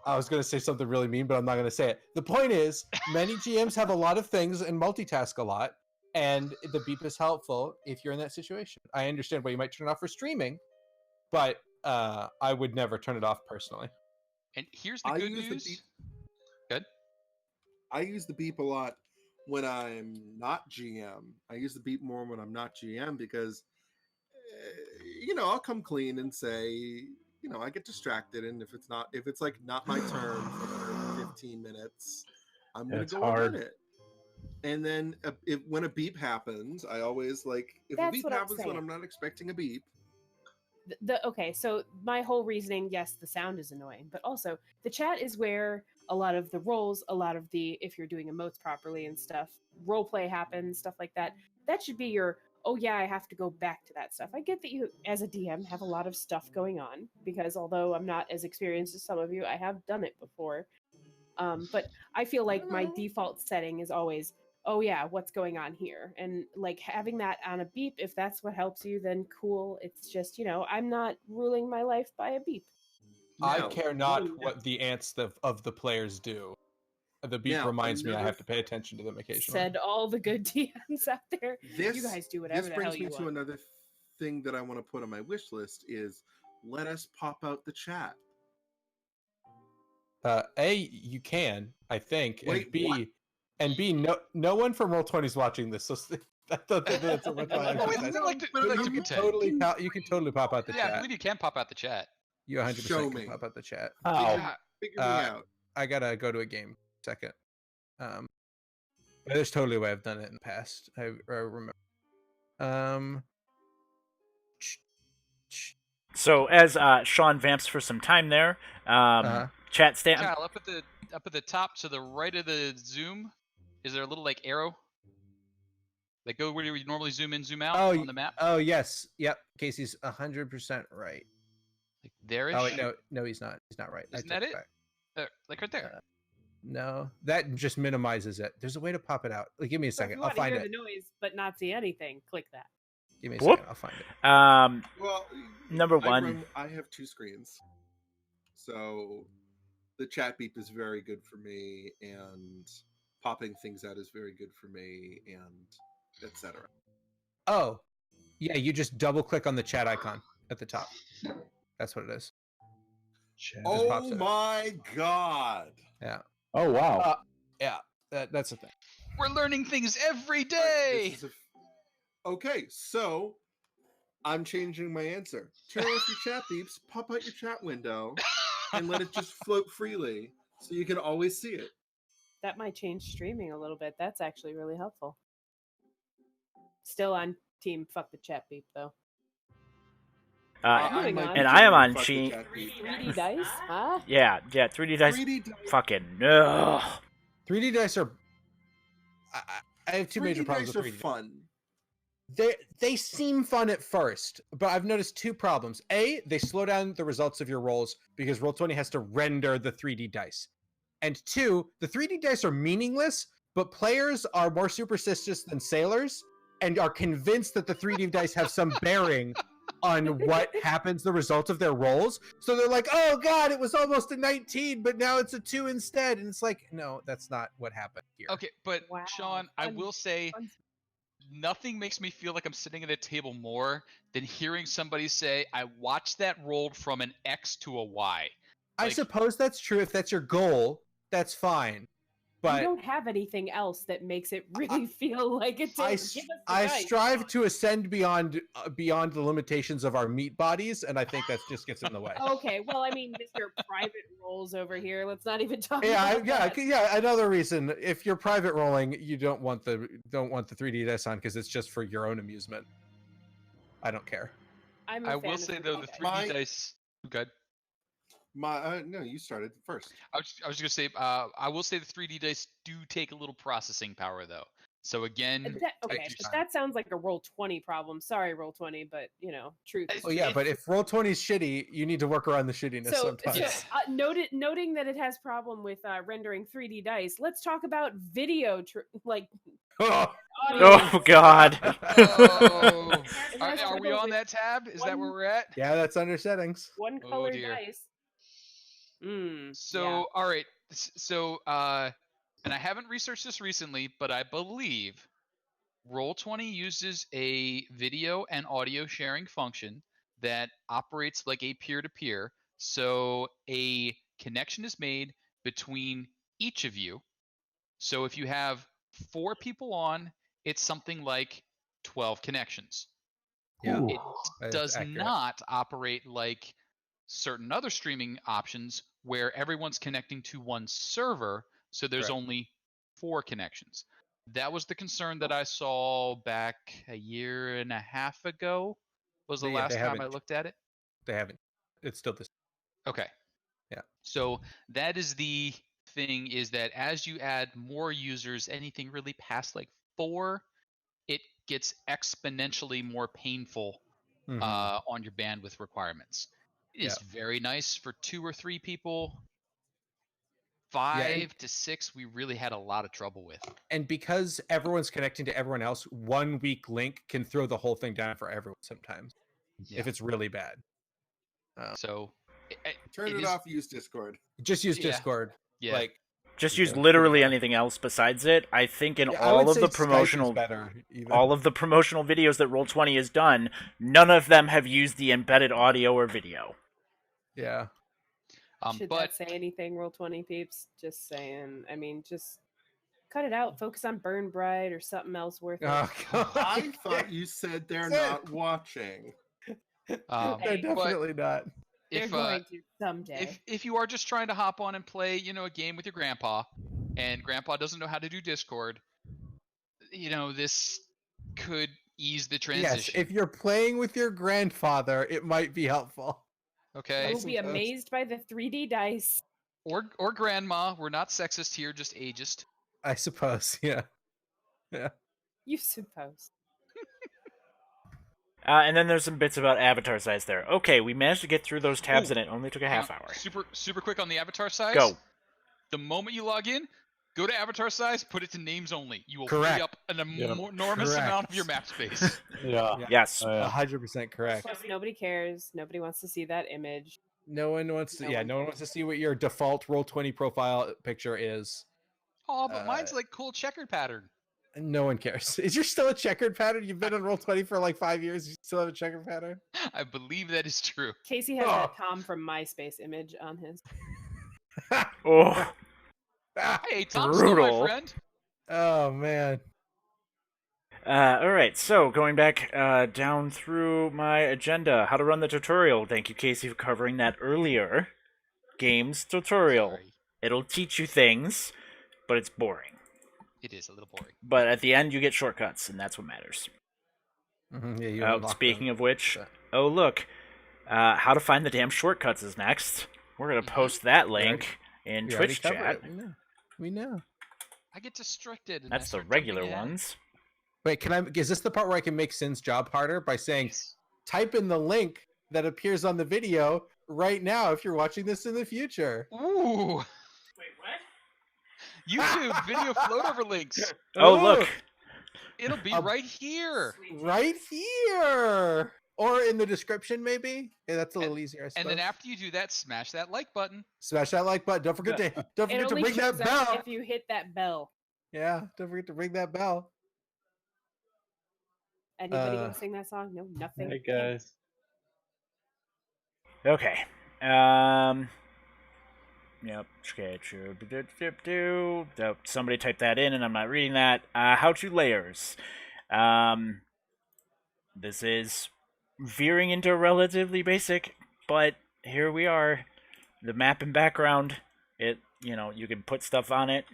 I was going to say something really mean, but I'm not going to say it. The point is, many GMs have a lot of things and multitask a lot. And the beep is helpful if you're in that situation. I understand why you might turn it off for streaming, but I would never turn it off personally. And here's the good news. Good. I use the beep a lot when I'm not GM. I use the beep more when I'm not GM because, I'll come clean and say, I get distracted, and if it's like not my turn for 15 minutes, I'm going to go about it. And then when a beep happens, I always if That's a beep what I'm happens when saying. I'm not expecting a beep. Okay, so my whole reasoning, yes, the sound is annoying, but also the chat is where a lot of the roles, a lot of the, if you're doing emotes properly and stuff, role play happens, stuff like that. That should be your, oh yeah, I have to go back to that stuff. I get that you, as a DM, have a lot of stuff going on, because although I'm not as experienced as some of you, I have done it before. But I feel like my default setting is always, oh yeah, what's going on here? And like having that on a beep, if that's what helps you, then cool. It's just, I'm not ruling my life by a beep. I care not what the ants of the players do. The beep reminds me I have to pay attention to them occasionally. Said all the good DMs out there. You guys do whatever the hell you want. This brings me to another thing that I want to put on my wish list is let us pop out the chat. You can, I think. Wait, and B, no one from Roll20 is watching this, so I don't think that's so much. You can totally pop out the chat. Yeah, I believe you can pop out the chat. You 100% can pop out the chat. Figure me out. I gotta go to a game second. But there's totally a way I've done it in the past. I remember. So as Sean vamps for some time there, chat stand. Kyle, up at the top to the right of the Zoom, is there a little arrow? Like go where you normally zoom in, zoom out on the map? Oh yes, yep. Casey's 100% right. Like there-ish? Oh wait, no, he's not. He's not right. Isn't that it? Like right there. No, that just minimizes it. There's a way to pop it out. Give me a second. I'll find it. If you want to hear the noise but not see anything, click that. Give me a second. I'll find it. Well, number one, I have two screens, so the chat beep is very good for me, and popping things out is very good for me, and etc. Oh, yeah. You just double click on the chat icon at the top. That's what it is. Oh my god! Yeah. Oh wow. Yeah. That's the thing. We're learning things every day. Okay, so I'm changing my answer. Turn off your chat beeps, pop out your chat window, and let it just float freely so you can always see it. That might change streaming a little bit. That's actually really helpful. Still on team fuck the chat beep though. and I am on team 3D dice, huh? Yeah, 3D dice. 3D dice. Fucking no. 3D dice are. I have two major 3D problems dice with are 3D. Fun. They seem fun at first, but I've noticed two problems. A, they slow down the results of your rolls because Roll20 has to render the 3D dice. And two, the 3D dice are meaningless, but players are more superstitious than sailors and are convinced that the 3D dice have some bearing on what happens, the result of their rolls. So they're like, oh god, it was almost a 19, but now it's a 2 instead. And it's like, no, that's not what happened here. Okay, but Sean, I will say nothing makes me feel like I'm sitting at a table more than hearing somebody say, I watched that rolled from an X to a Y. I suppose that's true. If that's your goal, that's fine. But you don't have anything else that makes it really feel like it's. I strive to ascend beyond the limitations of our meat bodies, and I think that just gets in the way. Okay, well, I mean, Mr. Private Rolls over here. Let's not even talk. Yeah, about that. Yeah. Another reason, if you're private rolling, you don't want the 3D dice on because it's just for your own amusement. I don't care. I will say though, the 3D dice. Good. No, you started first. I was gonna say, I will say the 3D dice do take a little processing power though. So again, but that sounds like a Roll20 problem. Sorry, Roll20, but truth. Oh yeah, but if Roll20 is shitty, you need to work around the shittiness sometimes. Noting that it has problem with rendering 3D dice, let's talk about video. Oh God! Are we on that tab? Is that where we're at? Yeah, that's under settings. One color dice. So all right, so and I haven't researched this recently, but I believe Roll20 uses a video and audio sharing function that operates like a peer-to-peer. So a connection is made between each of you. So if you have 4 people on, it's something like 12 connections. Yeah. It does not operate like certain other streaming options where everyone's connecting to one server, so there's only 4 connections. That was the concern that I saw back a year and a half ago. Was the last time I looked at it? They haven't. It's still this. Okay. Yeah. So that is the thing, is that as you add more users, anything really past like 4, it gets exponentially more painful on your bandwidth requirements. It is very nice for 2 or 3 people. 5 to 6, we really had a lot of trouble with. And because everyone's connecting to everyone else, 1 weak link can throw the whole thing down for everyone sometimes, if it's really bad. So turn it off. Use Discord. Just use Discord. Yeah. Like, just use literally anything else besides it. I think in all of the promotional videos that Roll20 has done, none of them have used the embedded audio or video. Yeah. Should that say anything, Roll20 peeps? Just saying. I mean, just cut it out. Focus on Burn Bright or something else worth it. I thought you said they're not watching. They're definitely not. They're going to someday. If you are just trying to hop on and play, a game with your grandpa, and grandpa doesn't know how to do Discord, this could ease the transition. Yes, if you're playing with your grandfather, it might be helpful. Okay. I will be amazed by the 3D dice. Or grandma. We're not sexist here, just ageist. I suppose, yeah. You suppose. And then there's some bits about avatar size there. Okay, we managed to get through those tabs, and it only took a half hour. Super quick on the avatar size. Go. The moment you log in, go to avatar size, put it to names only. You will free up an enormous amount of your map space. Yes. 100% correct. Plus, nobody cares. Nobody wants to see that image. No one wants to. No one wants to see what your default Roll20 profile picture is. Oh, but mine's like cool checkered pattern. No one cares. Is there still a checkered pattern? You've been on Roll20 for like 5 years. You still have a checkered pattern? I believe that is true. Casey has that Tom from MySpace image on his. Oh. Hey, Tom's still my friend. Oh, man. All right, so going back down through my agenda, how to run the tutorial. Thank you, Casey, for covering that earlier. Games tutorial. Sorry. It'll teach you things, but it's boring. It is a little boring. But at the end, you get shortcuts, and that's what matters. Speaking of which, look, how to find the damn shortcuts is next. We're going to post that link in Twitch chat. We know. I get distracted. And that's the regular ones. Wait, is this the part where I can make Sin's job harder by saying, type in the link that appears on the video right now if you're watching this in the future? Ooh. Wait, what? YouTube video float over links. Oh, look. It'll be right here. Right here. Or in the description, maybe. Yeah, that's a little easier, I suppose. And then after you do that, smash that like button. Smash that like button. Don't forget to ring that bell. If you hit that bell. Yeah, don't forget to ring that bell. Anybody gonna sing that song? No, nothing. Hey guys. Okay. Yep. Okay. True. Somebody typed that in, and I'm not reading that. How to layers. This is veering into relatively basic, but here we are. The map and background. You can put stuff on it.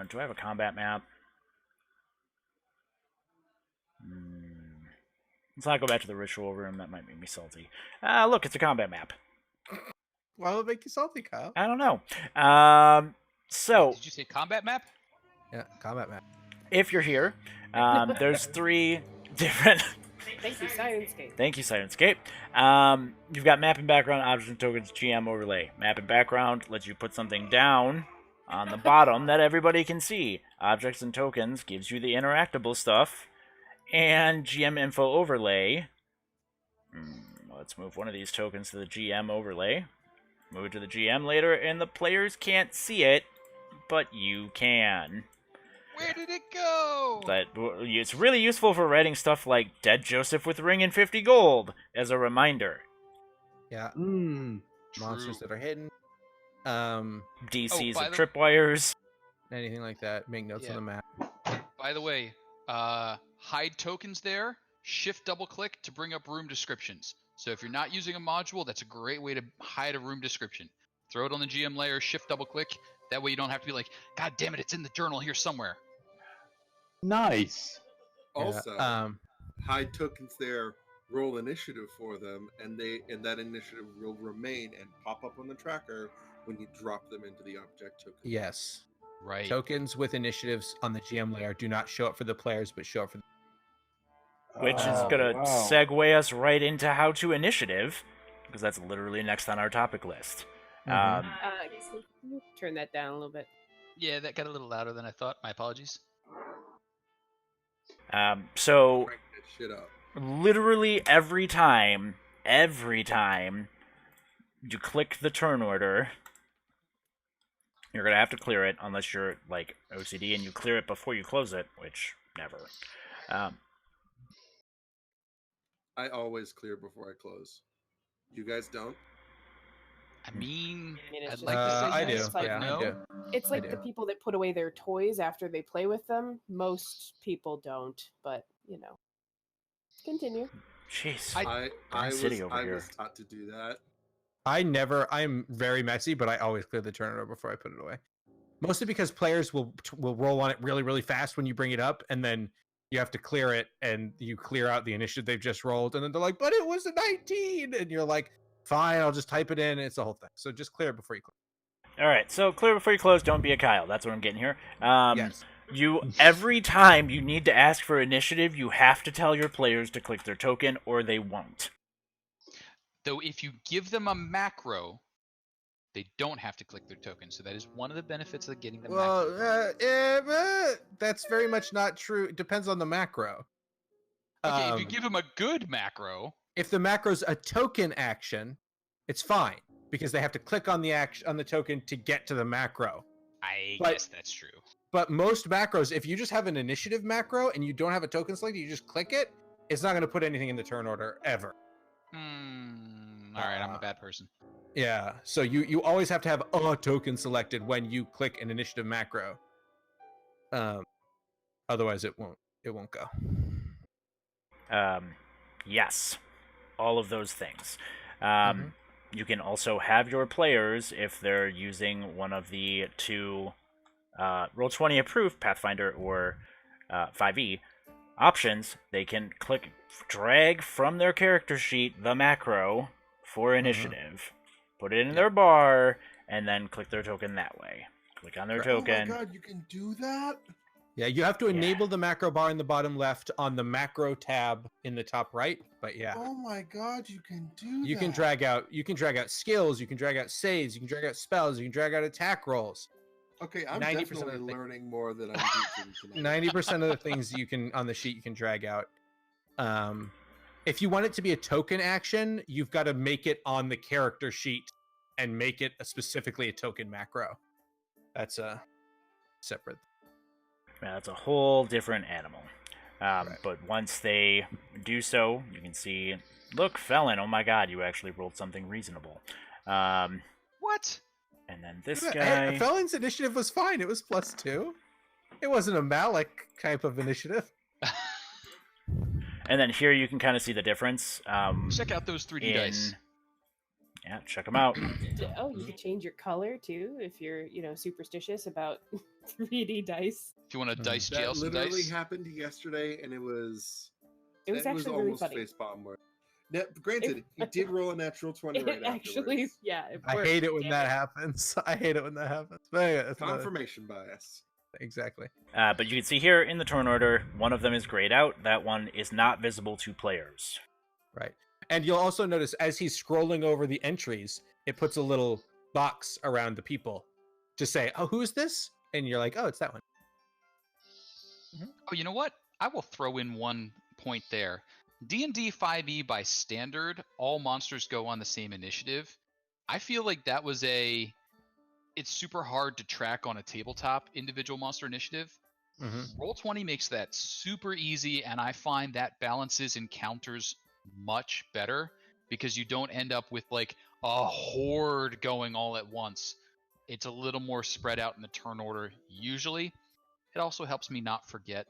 Do I have a combat map? Let's not go back to the ritual room. That might make me salty. Look, it's a combat map. Why would it make you salty, Kyle? I don't know. So did you say combat map? Yeah, combat map. If you're here, there's 3 different. Thank you, Sirenscape. Thank you, Sirenscape. You've got map and background, objects and tokens, GM overlay. Map and background lets you put something down on the bottom that everybody can see. Objects and tokens gives you the interactable stuff. And GM info overlay. Let's move one of these tokens to the GM overlay. Move it to the GM later, and the players can't see it, but you can. Where did it go? But it's really useful for writing stuff like Dead Joseph with ring and 50 gold as a reminder. Yeah. Monsters that are hidden. DCs of tripwires. Anything like that. Make notes on the map. By the way, hide tokens there. Shift double click to bring up room descriptions. So if you're not using a module, that's a great way to hide a room description. Throw it on the GM layer, shift double click. That way you don't have to be like, God damn it, it's in the journal here somewhere. Nice. Also, Yeah. hide tokens there, roll initiative for them, and that initiative will remain and pop up on the tracker when you drop them into the object token. Yes. Right. Tokens with initiatives on the GM layer do not show up for the players, but show up for Which is going to segue us right into how to initiative, because that's literally next on our topic list. Can you turn that down a little bit? Yeah, that got a little louder than I thought. My apologies. So, Crank that shit up. literally every time you click the turn order, you're going to have to clear it unless you're like OCD and you clear it before you close it, which never. I always clear before I close. You guys don't? I mean, it's I'd just- like to say I yes, do. but Yeah, no. I do. It's like I the do. people that put away their toys after they play with them. Most people don't, but continue. Jeez. I City over here. was taught to do that. I'm very messy, but I always clear the turn order before I put it away. Mostly because players will roll on it really, really fast when you bring it up, and then you have to clear it, and you clear out the initiative they've just rolled, and then they're like, but it was a 19! And you're like, fine, I'll just type it in, and it's the whole thing. So just clear it before you close. All right, so clear before you close. Don't be a Kyle. That's what I'm getting here. Yes. You every time you need to ask for initiative, you have to tell your players to click their token, or they won't. Though if you give them a macro, they don't have to click their token. So that is one of the benefits of getting the macro. Well, that's very much not true. It depends on the macro. Okay, if you give them a good macro, if the macro's a token action, it's fine because they have to click on the token to get to the macro. I But- guess that's true. But most macros, if you just have an initiative macro and you don't have a token selected, you just click it, it's not going to put anything in the turn order ever. All right, I'm a bad person. Yeah, so you always have to have a token selected when you click an initiative macro. Otherwise, it won't go. Yes, all of those things. You can also have your players, if they're using one of the two Roll20 approved Pathfinder or 5e options, they can drag from their character sheet the macro for initiative, put it in their bar, and then click their token that way. Click on their token. Oh my god, you can do that? Yeah, you have to enable the macro bar in the bottom left on the macro tab in the top right. But yeah. Oh my god, you can do that. You can drag out skills, you can drag out saves, you can drag out spells, you can drag out attack rolls. Okay, I'm 90% definitely of the learning more than I'm teaching tonight. 90% of the things you can on the sheet you can drag out. If you want it to be a token action, you've got to make it on the character sheet and make it specifically a token macro. That's a separate. Yeah, that's a whole different animal. Right. But once they do so, you can see, look, Felon, oh my god, you actually rolled something reasonable. What? And then this guy... Felon's initiative was fine. It was +2. It wasn't a Malik type of initiative. And then here you can kind of see the difference. Check out those 3D dice. Yeah, check them out. Oh, you can change your color too if you're, superstitious about 3D dice. If you want to dice That jail some literally dice. happened yesterday, and it was actually really almost funny. facepalm work. Now, granted, he did roll a natural 20 right Actually, afterwards. yeah. I hate it when that happens. I hate it when that happens. But anyway, that's Confirmation bias. Exactly. But you can see here in the turn order, one of them is grayed out. That one is not visible to players. Right. And you'll also notice as he's scrolling over the entries, it puts a little box around the people to say, oh, who is this? And you're like, oh, it's that one. Oh, you know what? I will throw in one point there. D&D 5e by standard, all monsters go on the same initiative. I feel like that was it's super hard to track on a tabletop individual monster initiative. Roll20 makes that super easy, and I find that balances encounters much better because you don't end up with like a horde going all at once. It's a little more spread out in the turn order usually. It also helps me not forget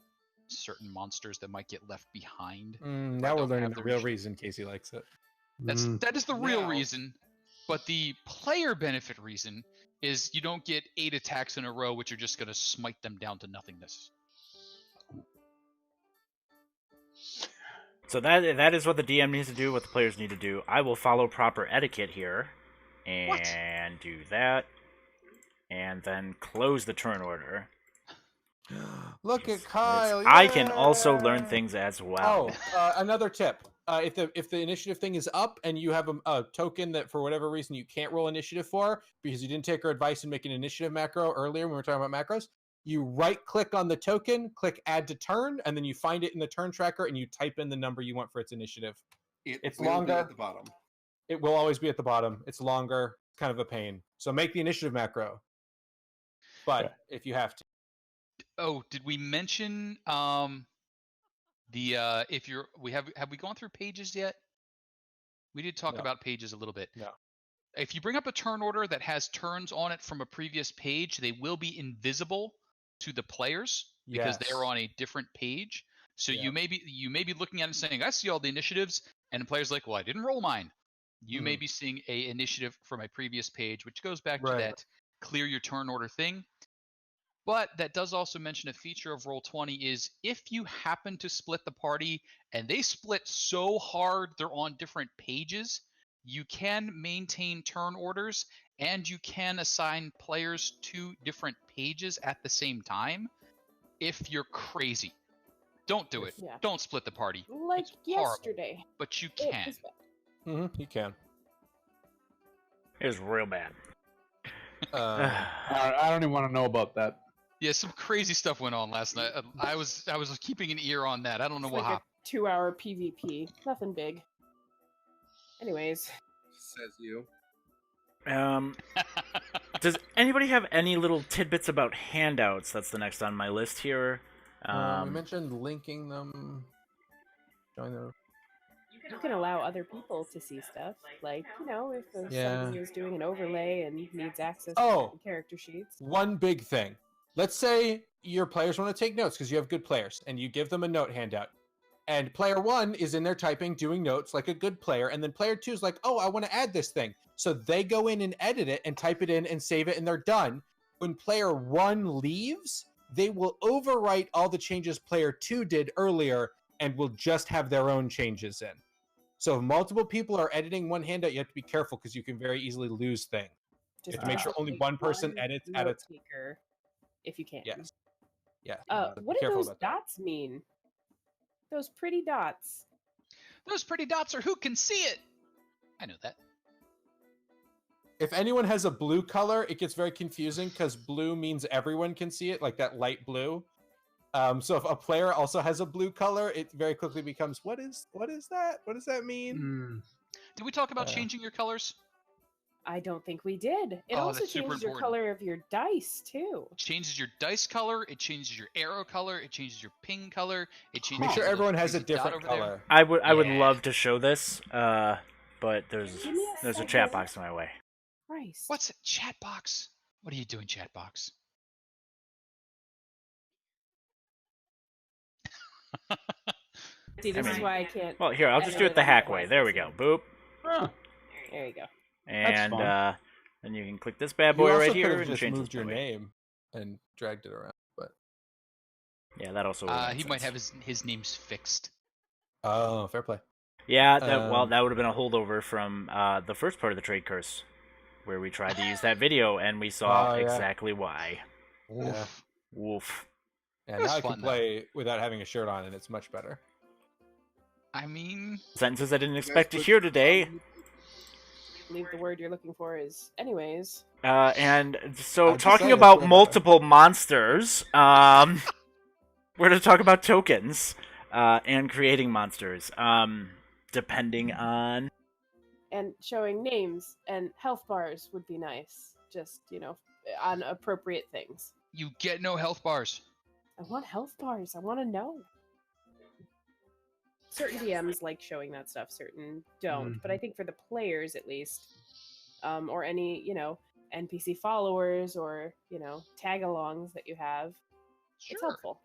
certain monsters that might get left behind. Now we're learning the real reason Casey likes it. That is the real reason. But the player benefit reason is you don't get 8 attacks in a row, which are just going to smite them down to nothingness. So that is what the DM needs to do, what the players need to do. I will follow proper etiquette here and do that, and then close the turn order. Look at Kyle. I can also learn things as well. Another tip. If the initiative thing is up and you have a token that for whatever reason you can't roll initiative for because you didn't take our advice and make an initiative macro earlier when we were talking about macros, you right-click on the token, click Add to Turn, and then you find it in the turn tracker and you type in the number you want for its initiative. It's longer at the bottom. It will always be at the bottom. It's longer, kind of a pain. So make the initiative macro. But if you have to. Oh, did we mention if you're have we gone through pages yet? We did talk about pages a little bit. No. If you bring up a turn order that has turns on it from a previous page, they will be invisible to the players because they're on a different page. So you may be looking at it and saying, I see all the initiatives, and the player's like, well, I didn't roll mine. You may be seeing a initiative from a previous page, which goes back to that clear your turn order thing. But that does also mention a feature of Roll20 is if you happen to split the party and they split so hard they're on different pages, you can maintain turn orders and you can assign players to different pages at the same time if you're crazy. Don't do it. Yeah. Don't split the party. Like it's yesterday. Horrible, but you can. You can. It was real bad. I don't even want to know about that. Yeah, some crazy stuff went on last night. I was keeping an ear on that. I don't know what happened. 2-hour PvP. Nothing big. Anyways. Says you. Does anybody have any little tidbits about handouts? That's the next on my list here. We mentioned linking them. Showing them. You can allow other people to see stuff. Like, if somebody is doing an overlay and needs access to character sheets. One big thing. Let's say your players want to take notes because you have good players and you give them a note handout. And player 1 is in there typing, doing notes like a good player. And then player 2 is like, oh, I want to add this thing. So they go in and edit it and type it in and save it and they're done. When player 1 leaves, they will overwrite all the changes player 2 did earlier and will just have their own changes in. So if multiple people are editing one handout, you have to be careful because you can very easily lose things. You have to make sure only one person edits at a time. If you can. Yes. Yeah. What do those dots mean? Those pretty dots. Those pretty dots are who can see it. I know that. If anyone has a blue color, it gets very confusing because blue means everyone can see it, like that light blue. So if a player also has a blue color, it very quickly becomes, what is that? What does that mean? Did we talk about changing your colors? I don't think we did. It also changes your color of your dice, too. It changes your dice color. It changes your arrow color. It changes your ping color. It changes. Make sure everyone has a different color. I would love to show this, but there's a chat box in my way. Christ. What's a chat box? What are you doing, chat box? See, this is why I can't. Well, here, I'll just do it the hack way. There we go. Boop. There you go. And then you can click this bad boy right here and just change moved your name and dragged it around. But yeah, that also. He might have his names fixed. Oh, fair play. Yeah, that would have been a holdover from the first part of the trade curse, where we tried to use that video and we saw exactly why. Yeah. Woof. Yeah, now I can play without having a shirt on, and it's much better. I mean, sentences I didn't expect to hear today. I believe the word you're looking for is anyways. And so talking about multiple monsters, we're going to talk about tokens and creating monsters, depending on... And showing names and health bars would be nice, just, on appropriate things. You get no health bars. I want health bars. I want to know. Certain DMs like showing that stuff, certain don't. But I think for the players, at least, or any, NPC followers or, tag-alongs that you have, it's helpful.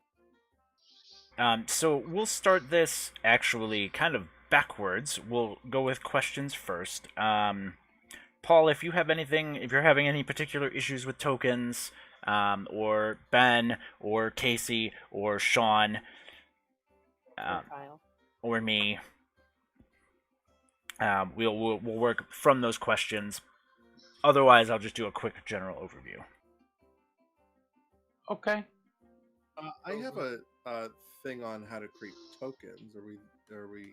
So we'll start this actually kind of backwards. We'll go with questions first. Paul, if you're having any particular issues with tokens, or Ben, or Casey, or Sean, or me. We'll work from those questions. Otherwise, I'll just do a quick general overview. Okay. I have a thing on how to create tokens. Are we?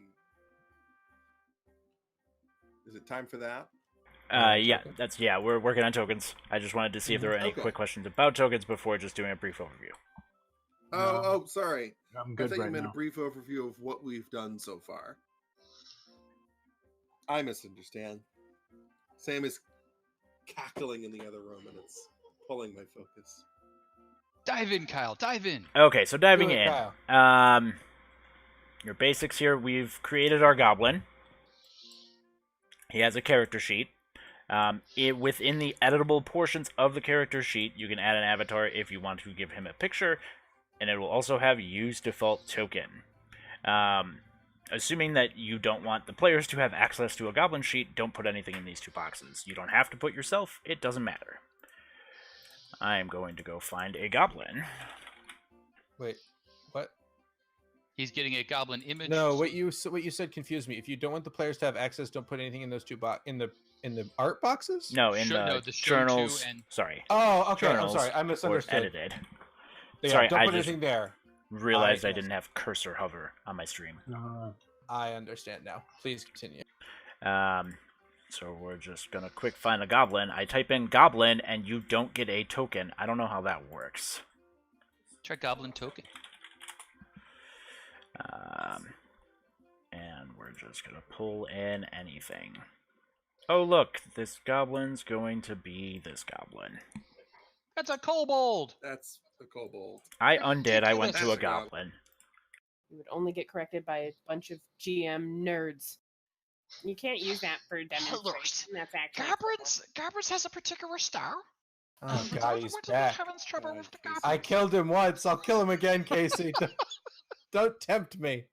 Is it time for that? We're working on tokens. I just wanted to see if there were any quick questions about tokens before just doing a brief overview. Sorry. I'm good I thought right you meant now. a brief overview of what we've done so far. I misunderstand. Sam is cackling in the other room, and it's pulling my focus. Dive in, Kyle. Dive in. Okay, so diving Do it, in. Kyle. Your basics here. We've created our goblin. He has a character sheet. Within the editable portions of the character sheet, you can add an avatar if you want to give him a picture, and it will also have use default token. Assuming that you don't want the players to have access to a goblin sheet, don't put anything in these two boxes. You don't have to put yourself. It doesn't matter. I am going to go find a goblin. Wait, what? He's getting a goblin image. No, what you said confused me. If you don't want the players to have access, don't put anything in those two in the art boxes. No, in the journals. Sorry. Oh, okay. I'm Journals sorry. I misunderstood. Edited. Yeah, Sorry, don't I put just anything there. Realized I didn't have cursor hover on my stream. I understand now. Please continue. So we're just gonna quick find a goblin. I type in goblin and you don't get a token. I don't know how that works. Try goblin token. And we're just gonna pull in anything. Oh look, this goblin's going to be this goblin. That's a kobold. That's a kobold. I undid. I went to a That's a goblin. You would only get corrected by a bunch of GM nerds. You can't use that for demonstration. That's actually Gabbers has a particular style. Oh God, he's back. Trouble with the I killed him once. I'll kill him again, Casey. Don't tempt me.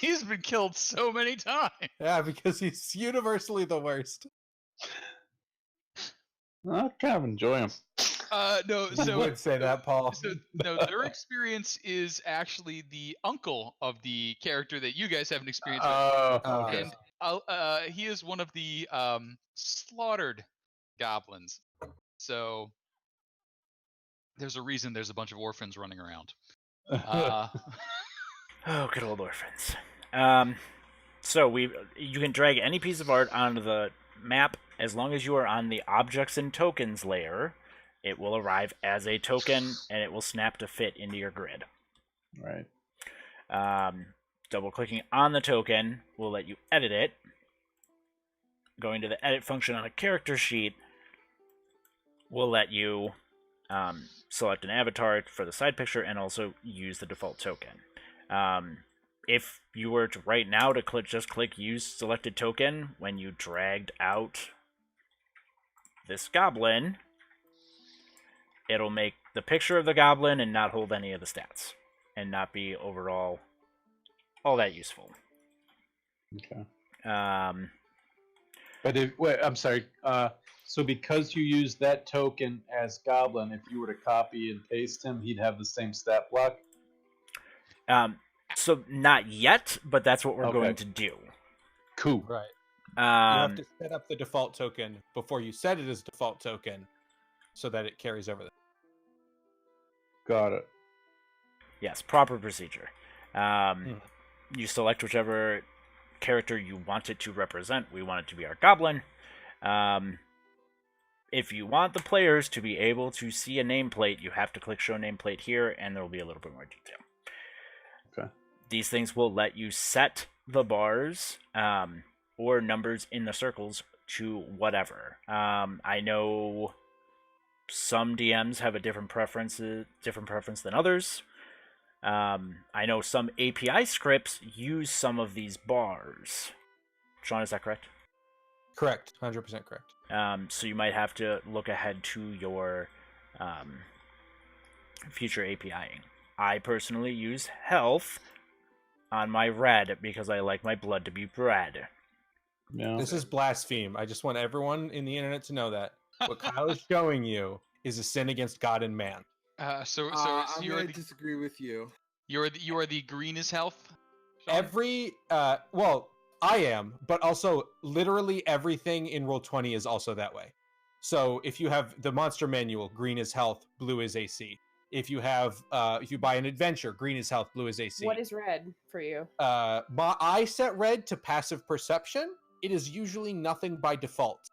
He's been killed so many times. Yeah, because he's universally the worst. I kind of enjoy him. No, You would say that, Paul. Their experience is actually the uncle of the character that you guys haven't experienced with. Okay. And he is one of the slaughtered goblins. So there's a reason there's a bunch of orphans running around. Oh, good old orphans. So you can drag any piece of art onto the map as long as you are on the objects and tokens layer. It will arrive as a token, and it will snap to fit into your grid. Right. Double-clicking on the token will let you edit it. Going to the edit function on a character sheet will let you select an avatar for the side picture and also use the default token. If you were to right now to click use selected token when you dragged out this goblin, it'll make the picture of the goblin and not hold any of the stats and not be overall all that useful. Okay. But I'm sorry. So because you use that token as goblin, if you were to copy and paste him, he'd have the same stat block? So not yet, but that's what we're going to do. Cool. Right. You have to set up the default token before you set it as default token so that it carries over. Got it. Yes, proper procedure. You select whichever character you want it to represent. We want it to be our goblin. If you want the players to be able to see a nameplate, you have to click Show Nameplate here, and there will be a little bit more detail. Okay. These things will let you set the bars or numbers in the circles to whatever. I know some DMs have a different preference than others. I know some API scripts use some of these bars. Sean, is that correct? Correct. 100% correct. So you might have to look ahead to your future APIing. I personally use health on my red because I like my blood to be red. No. This is blaspheme. I just want everyone in the internet to know that what Kyle is showing you is a sin against God and man. I'm going to disagree with you. You are the green is health. every I am, but also literally everything in Roll20 is also that way. So if you have the monster manual, green is health, blue is AC. If you have if you buy an adventure, green is health, blue is AC. What is red for you? I set red to passive perception. It is usually nothing by default.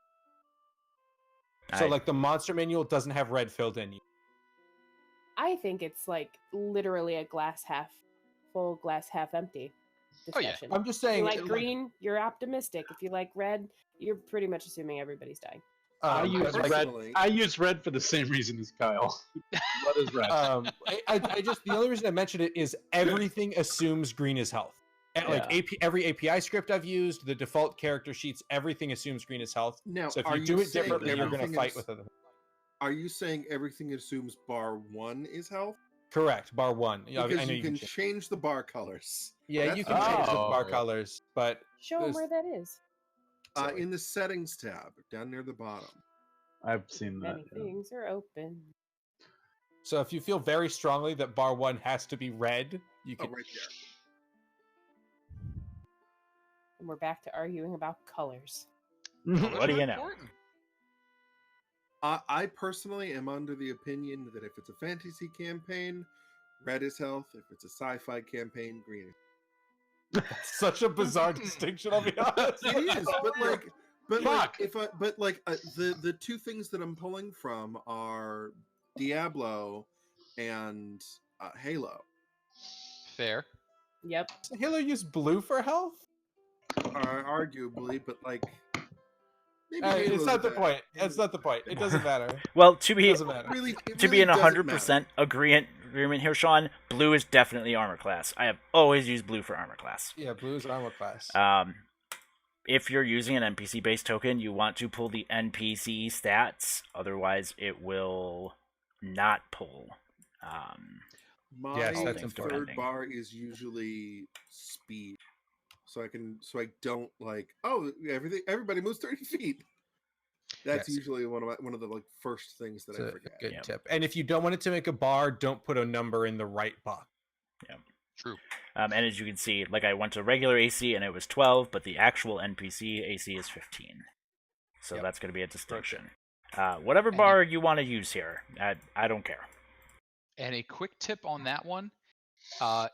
So like the monster manual doesn't have red filled in. I think it's like literally a glass half full, glass half empty discussion. I'm just saying. If you like green, you're optimistic. If you like red, you're pretty much assuming everybody's dying. I use red for the same reason as Kyle. What is red? I just the only reason I mentioned it is everything assumes green is health. And like every API script I've used, the default character sheets, everything assumes green is health. Now, so if you do it differently, you're going to fight with them. Are you saying everything assumes bar 1 is health? Correct, bar 1. Because I know you can change the bar colors. Yeah, you can change the bar colors, but show them where that is. In the settings tab, down near the bottom. I've seen that. Many things are open. So if you feel very strongly that bar 1 has to be red, you can. Right there. And we're back to arguing about colors. What do you know? I personally am under the opinion that if it's a fantasy campaign, red is health. If it's a sci-fi campaign, green is. That's such a bizarre distinction. I'll be honest. It is, the two things that I'm pulling from are Diablo and Halo. Fair. Yep. Does Halo use blue for health? Arguably, but like. It's not the point. It's not the point. It doesn't matter. Well, to be really in 100% agreement here, Sean, blue is definitely armor class. I have always used blue for armor class. Yeah, blue is armor class. If you're using an NPC-based token, you want to pull the NPC stats. Otherwise, it will not pull. My third bar is usually speed. So I don't like, everybody moves 30 feet. That's usually one of the like first things that I forget. Good tip. And if you don't want it to make a bar, don't put a number in the right box. Yeah. True. And as you can see, like I went to regular AC and it was 12, but the actual NPC AC is 15. So that's going to be a distinction. Whatever bar you want to use here, I don't care. And a quick tip on that one.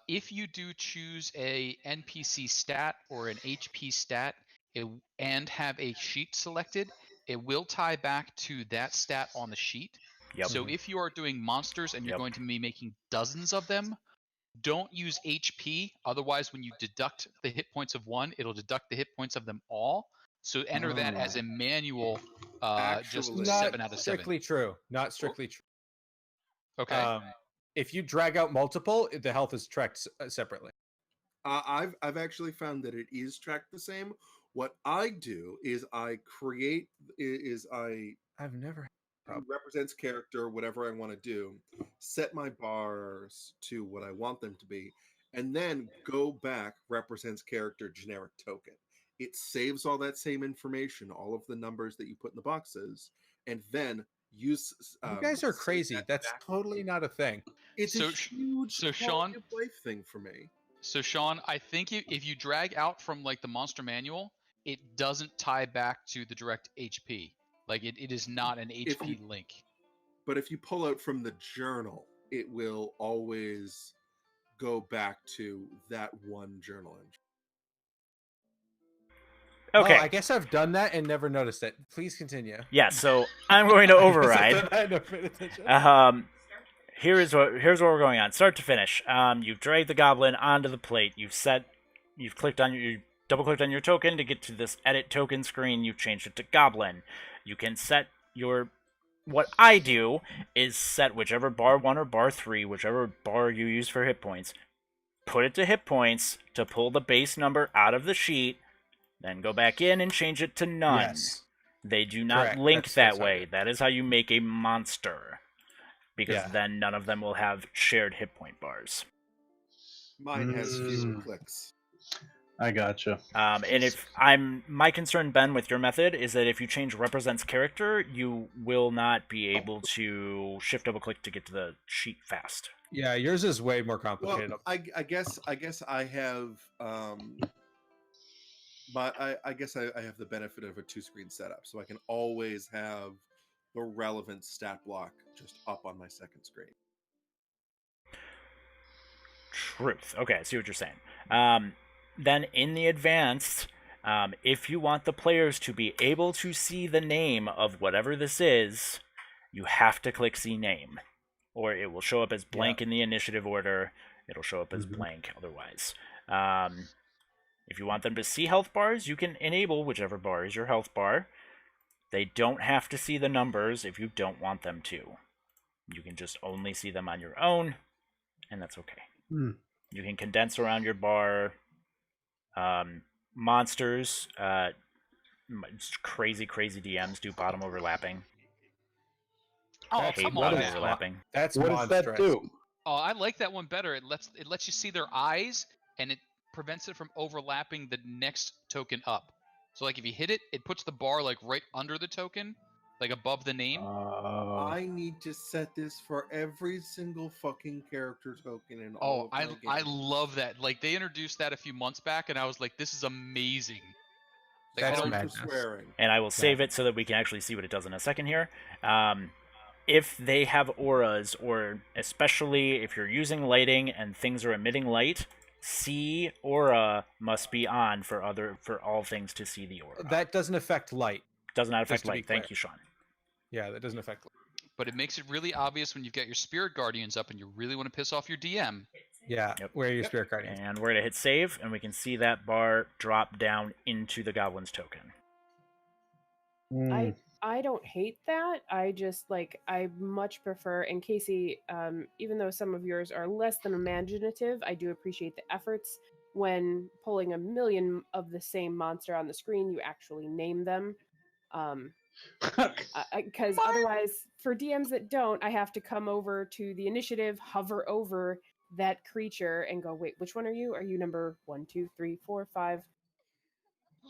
If you do choose a NPC stat or an HP stat and have a sheet selected, it will tie back to that stat on the sheet. Yep. So if you are doing monsters and you're going to be making dozens of them, don't use HP. Otherwise, when you deduct the hit points of one, it'll deduct the hit points of them all. So enter that as a manual, just 7 out of 7. Strictly true. Not strictly true. Okay. If you drag out multiple, the health is tracked separately. I've actually found that it is tracked the same. What I do is I've never represents character, whatever I want to do, set my bars to what I want them to be, and then go back represents character generic token. It saves all that same information, all of the numbers that you put in the boxes, and then use. You guys are crazy. That's totally not a thing. It's a huge quality of life thing for me. So Sean, I think if you drag out from like the monster manual, it doesn't tie back to the direct HP. Like it is not an HP link. But if you pull out from the journal, it will always go back to that one journal entry. Okay. I guess I've done that and never noticed it. Please continue. Yeah, so I'm going to override. Here's what we're going on, start to finish. You've dragged the goblin onto the plate. You double-clicked on your token to get to this edit token screen. You've changed it to goblin. You can set what I do is set whichever bar 1 or bar 3, whichever bar you use for hit points, put it to hit points to pull the base number out of the sheet, then go back in and change it to none. Yes. They do not link that way. That is how you make a monster. Because then none of them will have shared hit point bars. Mine has fewer clicks. I gotcha. And my concern, Ben, with your method is that if you change represents character, you will not be able to shift double click to get to the sheet fast. Yeah, yours is way more complicated. Well, I guess I have but I guess I have the benefit of a 2-screen setup, so I can always have the relevant stat block just up on my second screen. Truth. Okay, I see what you're saying. Then in the advanced, if you want the players to be able to see the name of whatever this is, you have to click see name, or it will show up as blank in the initiative order. It'll show up as blank otherwise. If you want them to see health bars, you can enable whichever bar is your health bar. They don't have to see the numbers if you don't want them to. You can just only see them on your own, and that's okay. You can condense around your bar. Monsters, crazy DMs do bottom overlapping. Oh, come on now. Overlapping. That's what monstrous. does that do? Oh, I like that one better. It lets you see their eyes, and it prevents it from overlapping the next token up. So like if you hit it, it puts the bar like right under the token, like above the name. I need to set this for every single fucking character token in all of my games. I love that. Like they introduced that a few months back, and I was like, this is amazing. Like, That's I'm madness. swearing. And I will save it so that we can actually see what it does in a second here. If they have auras, or especially if you're using lighting and things are emitting light, see aura must be on for all things to see the aura. That doesn't affect light. Does not affect light. Thank you, Sean. Yeah, that doesn't affect light. But it makes it really obvious when you've got your spirit guardians up and you really want to piss off your DM. Yeah, where are your spirit guardians? And we're going to hit save, and we can see that bar drop down into the goblin's token. I don't hate that. I just I much prefer, and Casey, even though some of yours are less than imaginative, I do appreciate the efforts when pulling a million of the same monster on the screen, you actually name them. Because otherwise, for DMs that don't, I have to come over to the initiative, hover over that creature, and go, wait, which one are you? Are you number 1, 2, 3, 4, 5?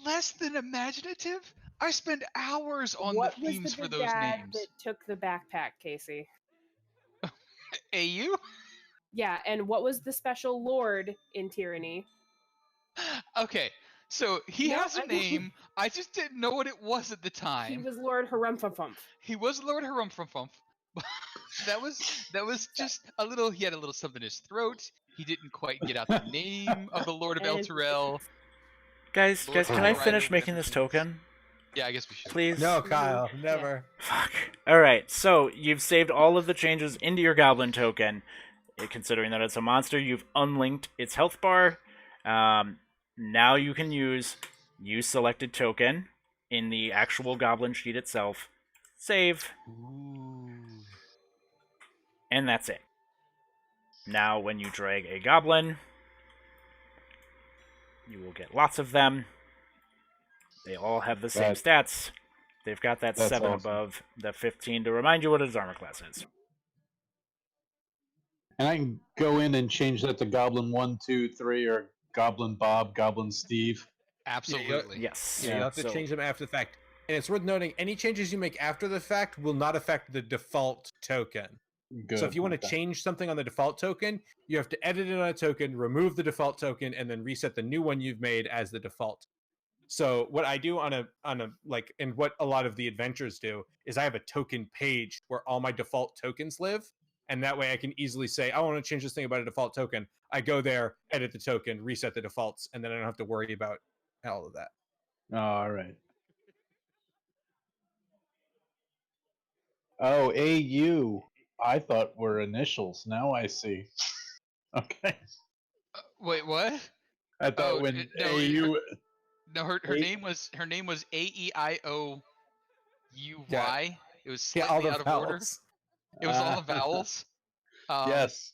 Less than imaginative? I spend hours on the themes for those names. That took the backpack, Casey? AU? Yeah, and what was the special lord in Tyranny? Okay, so he has a name. I just didn't know what it was at the time. He was Lord Harumphumph. He was Lord Harumphumph. that was just a little. He had a little something in his throat. He didn't quite get out the name of the Lord of El Turel. Guys, can I finish making this token? Yeah, I guess we should. Please? No, Kyle, never. Fuck. Alright, so you've saved all of the changes into your goblin token. Considering that it's a monster, you've unlinked its health bar. Now you can use selected token in the actual goblin sheet itself. Save. Ooh. And that's it. Now when you drag a goblin, you will get lots of them. They all have the same stats. They've got that 7 awesome. Above the 15 to remind you what his armor class is. And I can go in and change that to Goblin 1, 2, 3, or Goblin Bob, Goblin Steve. Absolutely. Yes. Yeah, you have to change them after the fact. And it's worth noting, any changes you make after the fact will not affect the default token. Good. So if you want to change something on the default token, you have to edit it on a token, remove the default token, and then reset the new one you've made as the default. So what I do on a and what a lot of the adventures do is I have a token page where all my default tokens live, and that way I can easily say, I want to change this thing about a default token. I go there, edit the token, reset the defaults, and then I don't have to worry about all of that. All right. Oh, AU. I thought were initials. Now I see. Okay. Wait, what? I thought AU. Her name was AEIOUY. Yeah. It was all slightly out of vowels. order. It was all the vowels. Yes.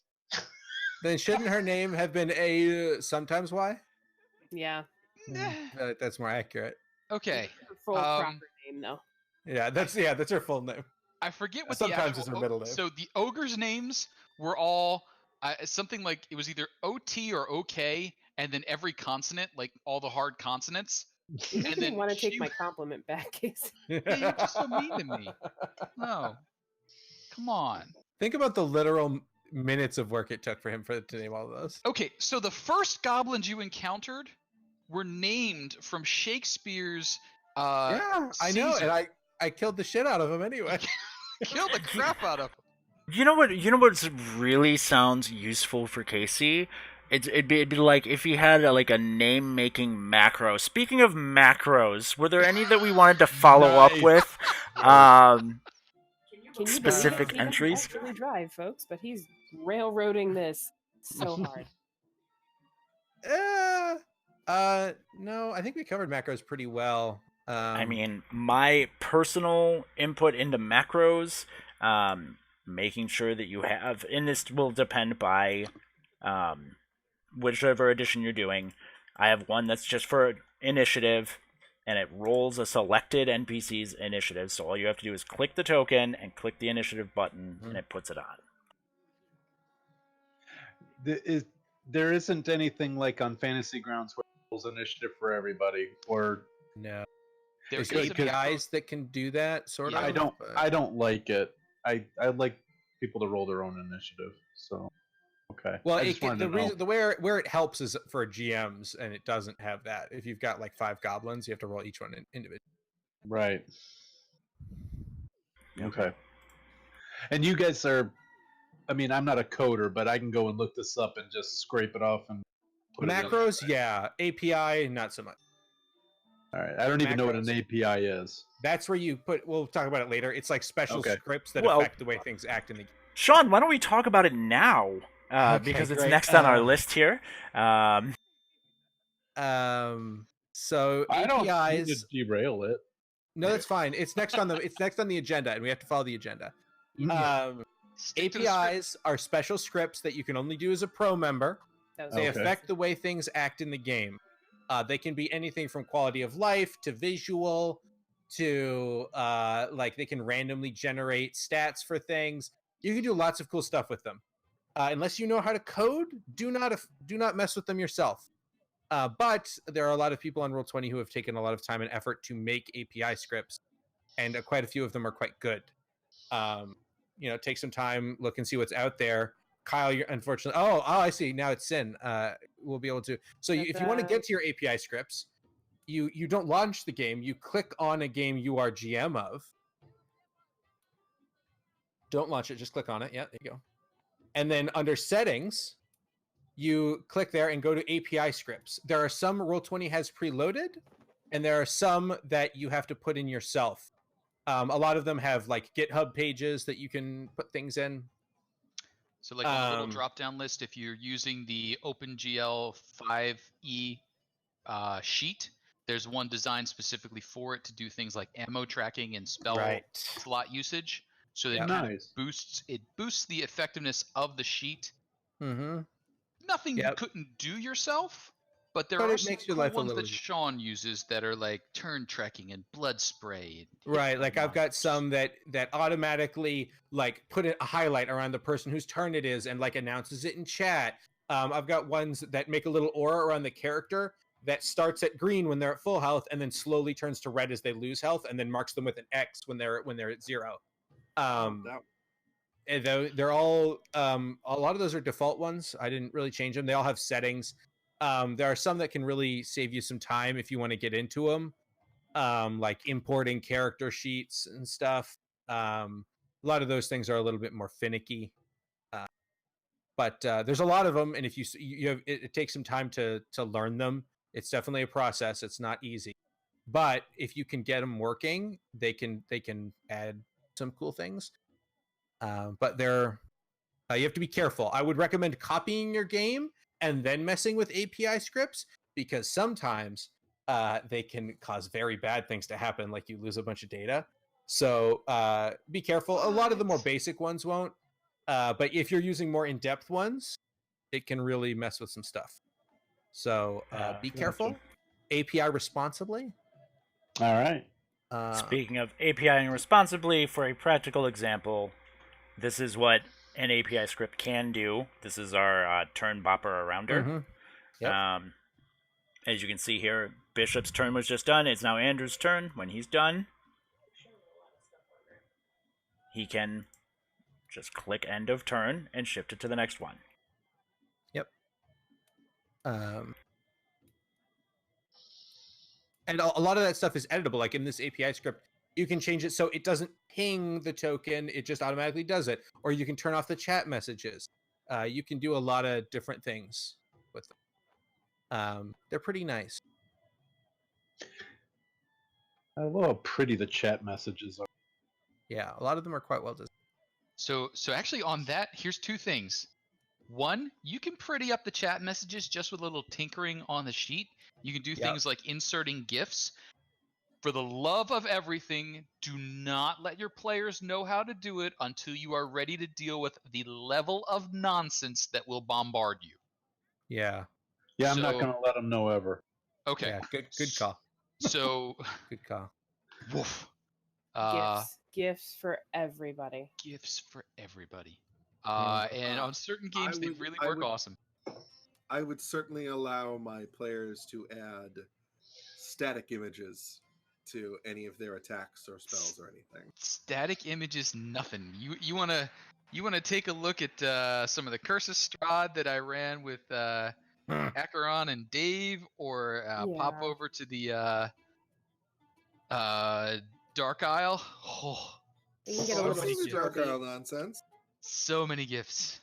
Then shouldn't her name have been sometimes Y? Yeah. That's more accurate. Okay. Her full proper name, though. Yeah, that's her full name. I forget what sometimes it's her middle name. So the ogres' names were all something like it was either OT or OK, and then every consonant, like all the hard consonants. You didn't want to take my compliment back, Casey. Yeah, you're just so mean to me. No. Come on. Think about the literal minutes of work it took for him to name all of those. Okay, so the first goblins you encountered were named from Shakespeare's yeah, I know, Caesar. and I killed the shit out of him anyway. Killed the crap out of him. You know what really sounds useful for Casey? It'd be like if he had a name making macro. Speaking of macros, were there any that we wanted to follow up with? Can you Specific believe it? entries? He doesn't actually drive, folks, but he's railroading this so hard. No, I think we covered macros pretty well. I mean, my personal input into macros, making sure that you have, and this will depend by whichever edition you're doing. I have one that's just for initiative, and it rolls a selected NPC's initiative, so all you have to do is click the token and click the initiative button, and it puts it on. There isn't anything like on Fantasy Grounds where it rolls initiative for everybody, or no. There's There's APIs that can do that, sort of. I don't like it. I like people to roll their own initiative. So, okay. Well, where it helps is for GMs, and it doesn't have that. If you've got like 5 goblins, you have to roll each one individually. Right. Okay. And you guys are. I mean, I'm not a coder, but I can go and look this up and just scrape it off and put macros. it in. Yeah, API, not so much. All right, I don't even know what an API is. That's where you put. We'll talk about it later. It's like special scripts that affect the way things act in the game. Sean, why don't we talk about it now? Because it's next on our list here. So I don't APIs. need to derail it. No, that's fine. It's next on the agenda, and we have to follow the agenda. APIs are special scripts that you can only do as a pro member. They affect the way things act in the game. They can be anything from quality of life to visual to like they can randomly generate stats for things. You can do lots of cool stuff with them. Unless you know how to code, do not mess with them yourself. But there are a lot of people on Roll20 who have taken a lot of time and effort to make API scripts, and quite a few of them are quite good. Take some time, look and see what's out there. Kyle, you're unfortunately. Oh, I see. Now it's Sin. We'll be able to. So if you want to get to your API scripts, you don't launch the game. You click on a game you are GM of. Don't launch it. Just click on it. Yeah, there you go. And then under settings, you click there and go to API scripts. There are some Roll20 has preloaded, and there are some that you have to put in yourself. A lot of them have like GitHub pages that you can put things in. So like on a little drop-down list, if you're using the OpenGL 5e sheet, there's one designed specifically for it to do things like ammo tracking and spell slot usage. So that kind of boosts the effectiveness of the sheet. Mm-hmm. Nothing you couldn't do yourself, but there are some cool ones that Sean uses that are like turn tracking and blood spray. Right, like I've got some that automatically like put a highlight around the person whose turn it is and like announces it in chat. I've got ones that make a little aura around the character that starts at green when they're at full health and then slowly turns to red as they lose health and then marks them with an X when they're at 0. They're all a lot of those are default ones. I didn't really change them. They all have settings. There are some that can really save you some time if you want to get into them, like importing character sheets and stuff. A lot of those things are a little bit more finicky, but there's a lot of them, and if you have, it takes some time to learn them. It's definitely a process. It's not easy, but if you can get them working, they can add some cool things. But you have to be careful. I would recommend copying your game and then messing with API scripts, because sometimes they can cause very bad things to happen, like you lose a bunch of data. So be careful. A lot of the more basic ones won't, but if you're using more in-depth ones, it can really mess with some stuff. So be careful. API responsibly. All right. Speaking of APIing responsibly, for a practical example, this is what an API script can do. This is our turn bopper arounder. Mm-hmm. Yep. As you can see here, Bishop's turn was just done. It's now Andrew's turn. When he's done, he can Just click end of turn and shift it to the next one. Yep. And a lot of that stuff is editable. Like in this API script, you can change it so it doesn't ping the token; it just automatically does it. Or you can turn off the chat messages. You can do a lot of different things with them. They're pretty nice. I love how pretty the chat messages are. Yeah, a lot of them are quite well designed. So actually on that, here's two things. One, you can pretty up the chat messages just with a little tinkering on the sheet. You can do things like inserting GIFs. For the love of everything, do not let your players know how to do it until you are ready to deal with the level of nonsense that will bombard you. Yeah. Yeah, I'm not going to let them know ever. Okay. Yeah, good call. So, good call. Woof. Gifts for everybody. Gifts for everybody. And on certain games, they really work awesome. I would certainly allow my players to add static images to any of their attacks or spells or anything. Static images, nothing. You wanna take a look at some of the Curses Strahd that I ran with Acheron and Dave, or pop over to the Dark Isle. Oh, you can get a little Dark Isle nonsense. So many gifts.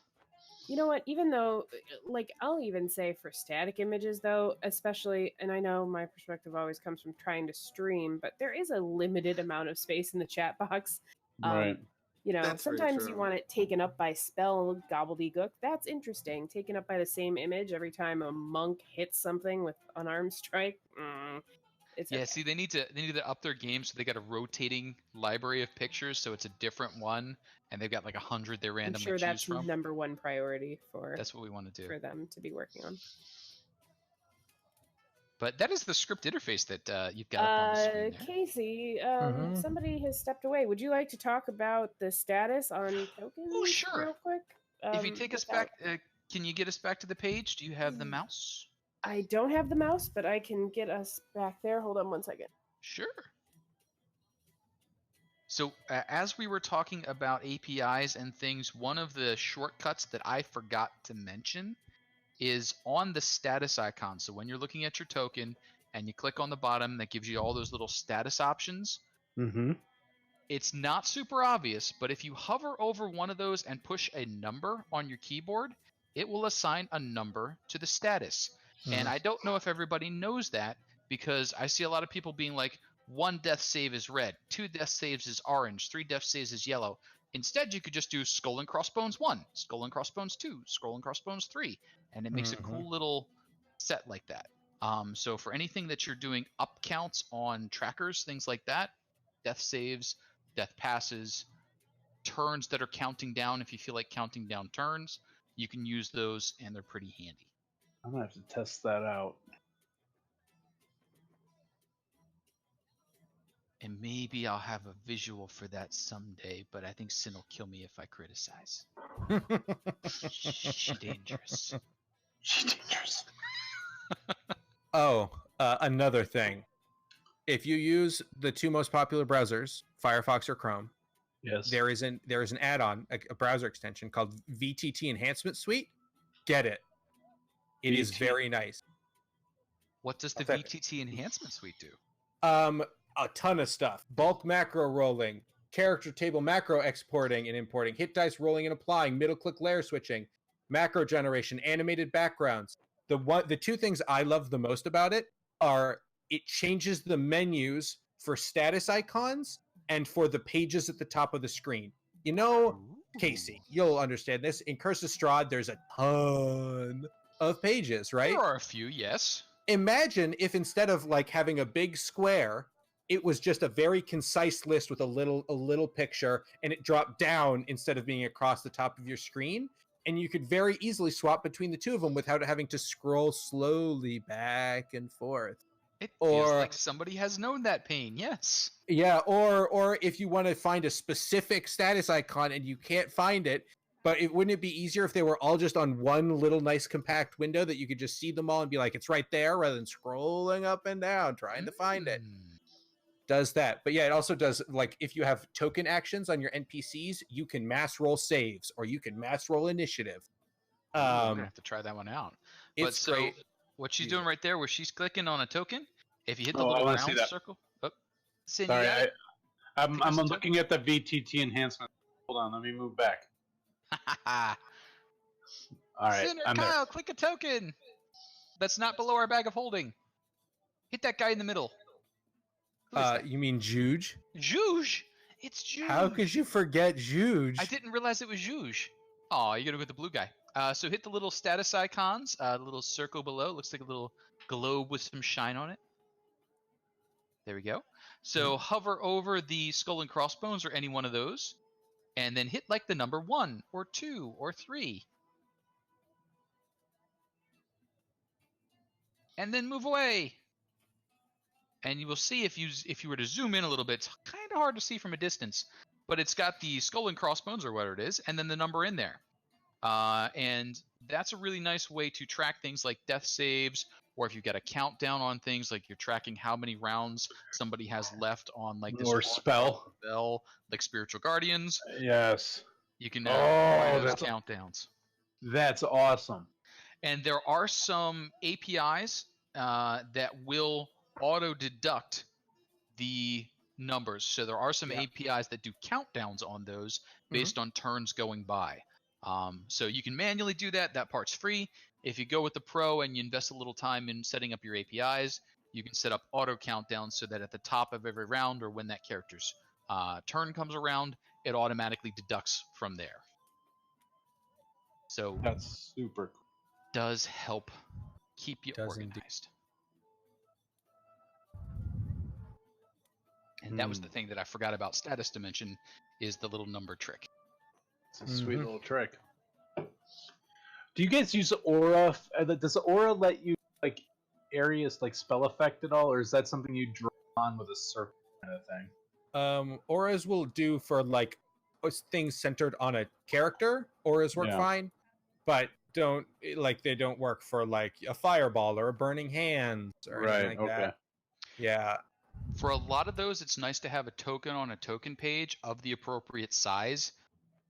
You know what? Even though, like, I'll even say for static images, though, especially, and I know my perspective always comes from trying to stream, but there is a limited amount of space in the chat box. Right. You know, That's sometimes you want it taken up by spell gobbledygook. That's interesting. Taken up by the same image every time a monk hits something with unarmed strike. Okay. See, they need to up their game, so they got a rotating library of pictures, so it's a different one, and they've got like 100 they randomly choose from. I'm sure that's number one priority for. That's what we want to do for them to be working on. But that is the script interface that you've got up on the screen there. Casey, somebody has stepped away. Would you like to talk about the status on tokens? Oh, sure. Real quick. If you take us back, can you get us back to the page? Do you have the mouse? I don't have the mouse, but I can get us back there. Hold on one second. Sure. So as we were talking about APIs and things, one of the shortcuts that I forgot to mention is on the status icon. So when you're looking at your token and you click on the bottom, that gives you all those little status options. Mm-hmm. It's not super obvious, but if you hover over one of those and push a number on your keyboard, it will assign a number to the status. And I don't know if everybody knows that, because I see a lot of people being like, 1 death save is red, 2 death saves is orange, 3 death saves is yellow. Instead, you could just do Skull and Crossbones 1, Skull and Crossbones 2, Skull and Crossbones 3, and it makes a cool little set like that. So for anything that you're doing up counts on trackers, things like that, death saves, death passes, turns that are counting down, if you feel like counting down turns, you can use those, and they're pretty handy. I'm going to have to test that out. And maybe I'll have a visual for that someday, but I think Sin will kill me if I criticize. She dangerous. She dangerous. Another thing. If you use the 2 most popular browsers, Firefox or Chrome, yes, there is an add-on, a browser extension called VTT Enhancement Suite. Get it. It is very nice. What does the VTT Enhancement Suite do? A ton of stuff. Bulk macro rolling, character table macro exporting and importing, hit dice rolling and applying, middle click layer switching, macro generation, animated backgrounds. The 2 things I love the most about it are it changes the menus for status icons and for the pages at the top of the screen. You know, Casey, you'll understand this. In Curse of Strahd, there's a ton of pages, right? There are a few, yes. Imagine if instead of like having a big square, it was just a very concise list with a little picture, and it dropped down instead of being across the top of your screen, and you could very easily swap between the 2 of them without having to scroll slowly back and forth. It feels like somebody has known that pain, yes. Yeah, or if you want to find a specific status icon and you can't find it, but wouldn't it be easier if they were all just on one little nice compact window that you could just see them all and be like, it's right there, rather than scrolling up and down trying to find it? does that. But yeah, it also does, like, if you have token actions on your NPCs, you can mass roll saves or you can mass roll initiative. I'm gonna have to try that one out. But so great. what she's doing right there, where she's clicking on a token, if you hit the I little wanna see round that. circle. Oh, Sin, Sorry, you got it? I'm Think of some looking at the VTT enhancement. Hold on, let me move back. All right, Sin or I'm there. Kyle, click a token that's not below our bag of holding. Hit that guy in the middle. Who is that? You mean Juge? Juge? It's Juge. How could you forget Juge? I didn't realize it was Juge. Oh, you gotta go with the blue guy. So hit the little status icons, the little circle below. Looks like a little globe with some shine on it. There we go. So hover over the skull and crossbones or any one of those, and then hit like the number 1 or 2 or 3. And then move away. And you will see if you were to zoom in a little bit, it's kind of hard to see from a distance, but it's got the skull and crossbones or whatever it is, and then the number in there. And that's a really nice way to track things like death saves, or if you've got a countdown on things, like you're tracking how many rounds somebody has left on like this Or spell, like Spiritual Guardians. Yes. You can apply those that's countdowns. That's awesome. And there are some APIs that will auto deduct the numbers. So there are some APIs that do countdowns on those based on turns going by. So you can manually do that. That part's free. If you go with the Pro and you invest a little time in setting up your APIs, you can set up auto countdowns so that at the top of every round or when that character's turn comes around, it automatically deducts from there. So that's super cool. Does help keep you organized. And that was the thing that I forgot about status to mention, is the little number trick. It's a sweet little trick. Do you guys use Aura? Does Aura let you like areas like spell effect at all, or is that something you draw on with a circle kind of thing? Auras will do for like things centered on a character. Auras work fine, but they don't work for like a fireball or a burning hands or anything like that. Yeah. For a lot of those, it's nice to have a token on a token page of the appropriate size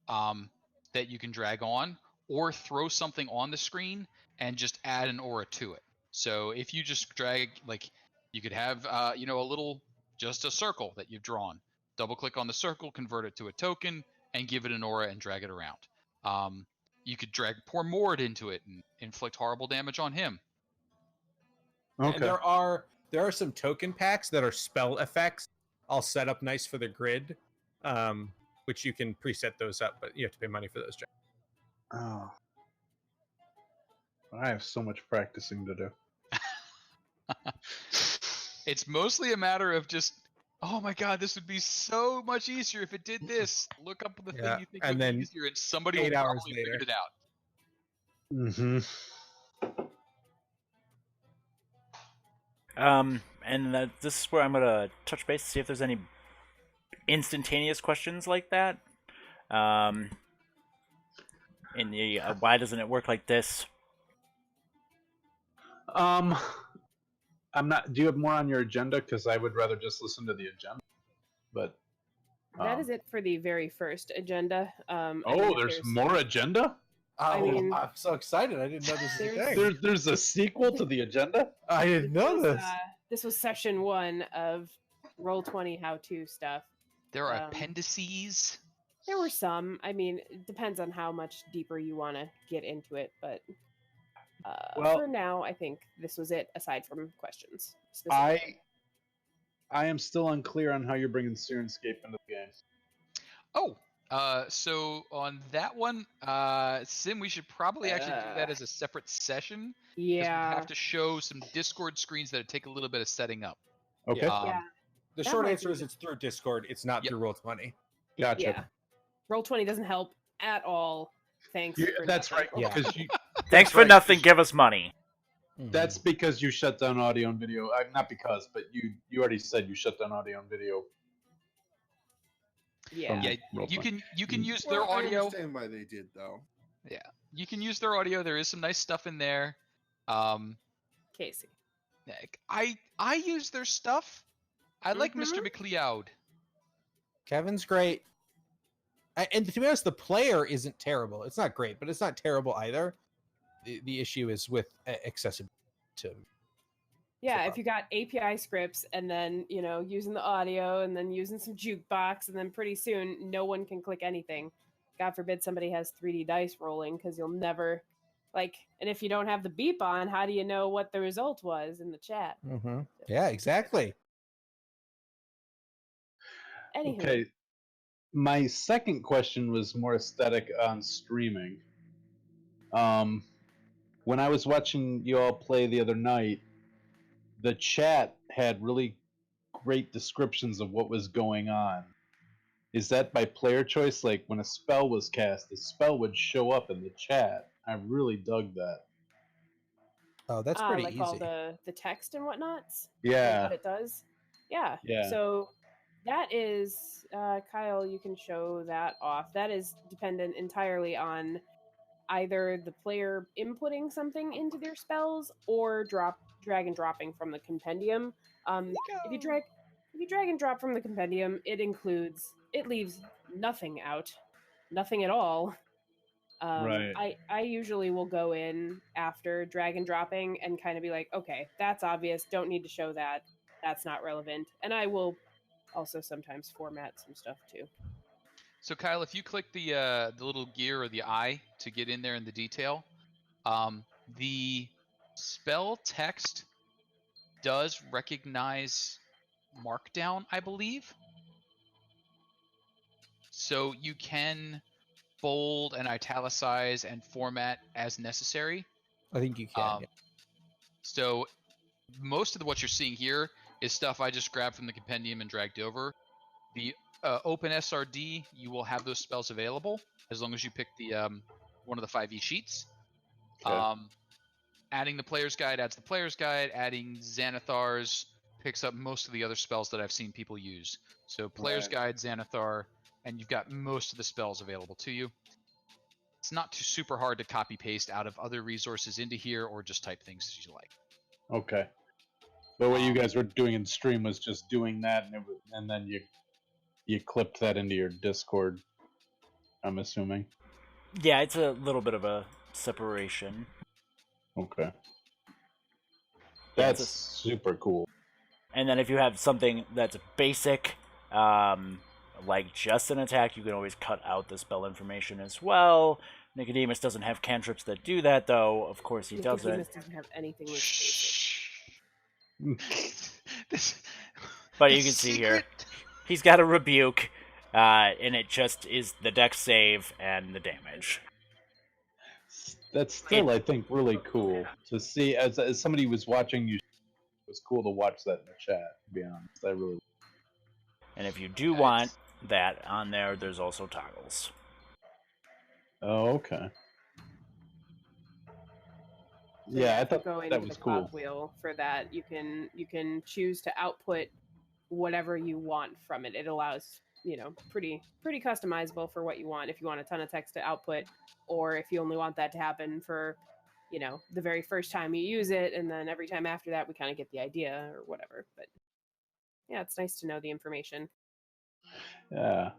that you can drag on, or throw something on the screen and just add an aura to it. So if you just drag, like, you could have just a circle that you've drawn. Double click on the circle, convert it to a token, and give it an aura and drag it around. You could drag Poor Mord into it and inflict horrible damage on him. Okay. And there are some token packs that are spell effects all set up nice for the grid, which you can preset those up, but you have to pay money for those. Oh, I have so much practicing to do. It's mostly a matter of just, oh my god, this would be so much easier if it did this. Look up the thing you think would be easier, and somebody will probably figure it out. Mm-hmm. And this is where I'm gonna touch base to see if there's any instantaneous questions like that. In the why doesn't it work like this? I'm not. Do you have more on your agenda? Because I would rather just listen to the agenda. But that is it for the very first agenda. There's more agenda. I'm so excited! I didn't know this was a thing. There's a sequel to the agenda. I didn't know this. This was session 1 of Roll20 how-to stuff. There are appendices. There were some. I mean, it depends on how much deeper you want to get into it, but for now, I think this was it. Aside from questions, I am still unclear on how you're bringing Sirenscape into the game. Oh. So on that one, Sim, we should probably actually do that as a separate session. Yeah. We have to show some Discord screens that take a little bit of setting up. Okay. The short answer is it's through Discord. It's not through Roll20. Gotcha. Yeah. Roll20 doesn't help at all. Thanks. That's right. Yeah. Thanks for nothing. Give us money. That's because you shut down audio and video. Not because, but you already said you shut down audio and video. Yeah. You can use their audio. I understand why they did, though. Yeah, you can use their audio. There is some nice stuff in there. Casey. I use their stuff. I like Mr. McLeod. Kevin's great. And to be honest, the player isn't terrible. It's not great, but it's not terrible either. The issue is with accessibility to. Yeah, if you got API scripts and then, using the audio and then using some jukebox, and then pretty soon no one can click anything. God forbid somebody has 3D dice rolling, because you'll never, and if you don't have the beep on, how do you know what the result was in the chat? Mm-hmm. Yeah, exactly. Anywho. Okay. My second question was more aesthetic on streaming. When I was watching you all play the other night, the chat had really great descriptions of what was going on. Is that by player choice? Like when a spell was cast, the spell would show up in the chat. I really dug that. Oh, that's pretty like easy. all the text and whatnots. Yeah. What it does. Yeah. Yeah. So that is, Kyle, you can show that off. That is dependent entirely on either the player inputting something into their spells or drag and dropping from the compendium. If you drag and drop from the compendium, it leaves nothing out, nothing at all. Right. I usually will go in after drag and dropping and kind of be like, okay, that's obvious. Don't need to show that. That's not relevant. And I will also sometimes format some stuff too. So Kyle, if you click the little gear or the eye to get in there in the detail, the spell text does recognize Markdown, I believe. So you can bold and italicize and format as necessary. I think you can. Yeah. So most of what you're seeing here is stuff I just grabbed from the compendium and dragged over. The open SRD, you will have those spells available as long as you pick the one of the 5e sheets. Okay. Adding the player's guide adds the player's guide. Adding Xanathar's picks up most of the other spells that I've seen people use. So player's guide, Xanathar, and you've got most of the spells available to you. It's not too super hard to copy paste out of other resources into here, or just type things as you like. Okay. But what you guys were doing in stream was just doing that, and then you clipped that into your Discord, I'm assuming. Yeah, it's a little bit of a separation. Okay. Yeah, That's super cool. And then if you have something that's basic, like just an attack, you can always cut out the spell information as well. Nicodemus doesn't have cantrips that do that, though. Of course he doesn't. Nicodemus doesn't have anything with basic. But you can see here, he's got a rebuke, and it just is the dex save and the damage. That's still, I think, really cool to see. As somebody who was watching you, it was cool to watch that in the chat, to be honest. I really. And if you do want that on there, there's also toggles. Oh, okay. Yeah, I thought going that to was the cool. cog wheel for that, you can choose to output whatever you want from it. It allows, pretty customizable for what you want. If you want a ton of text to output, or if you only want that to happen for, the very first time you use it, and then every time after that we kind of get the idea or whatever. But yeah, it's nice to know the information. Yeah,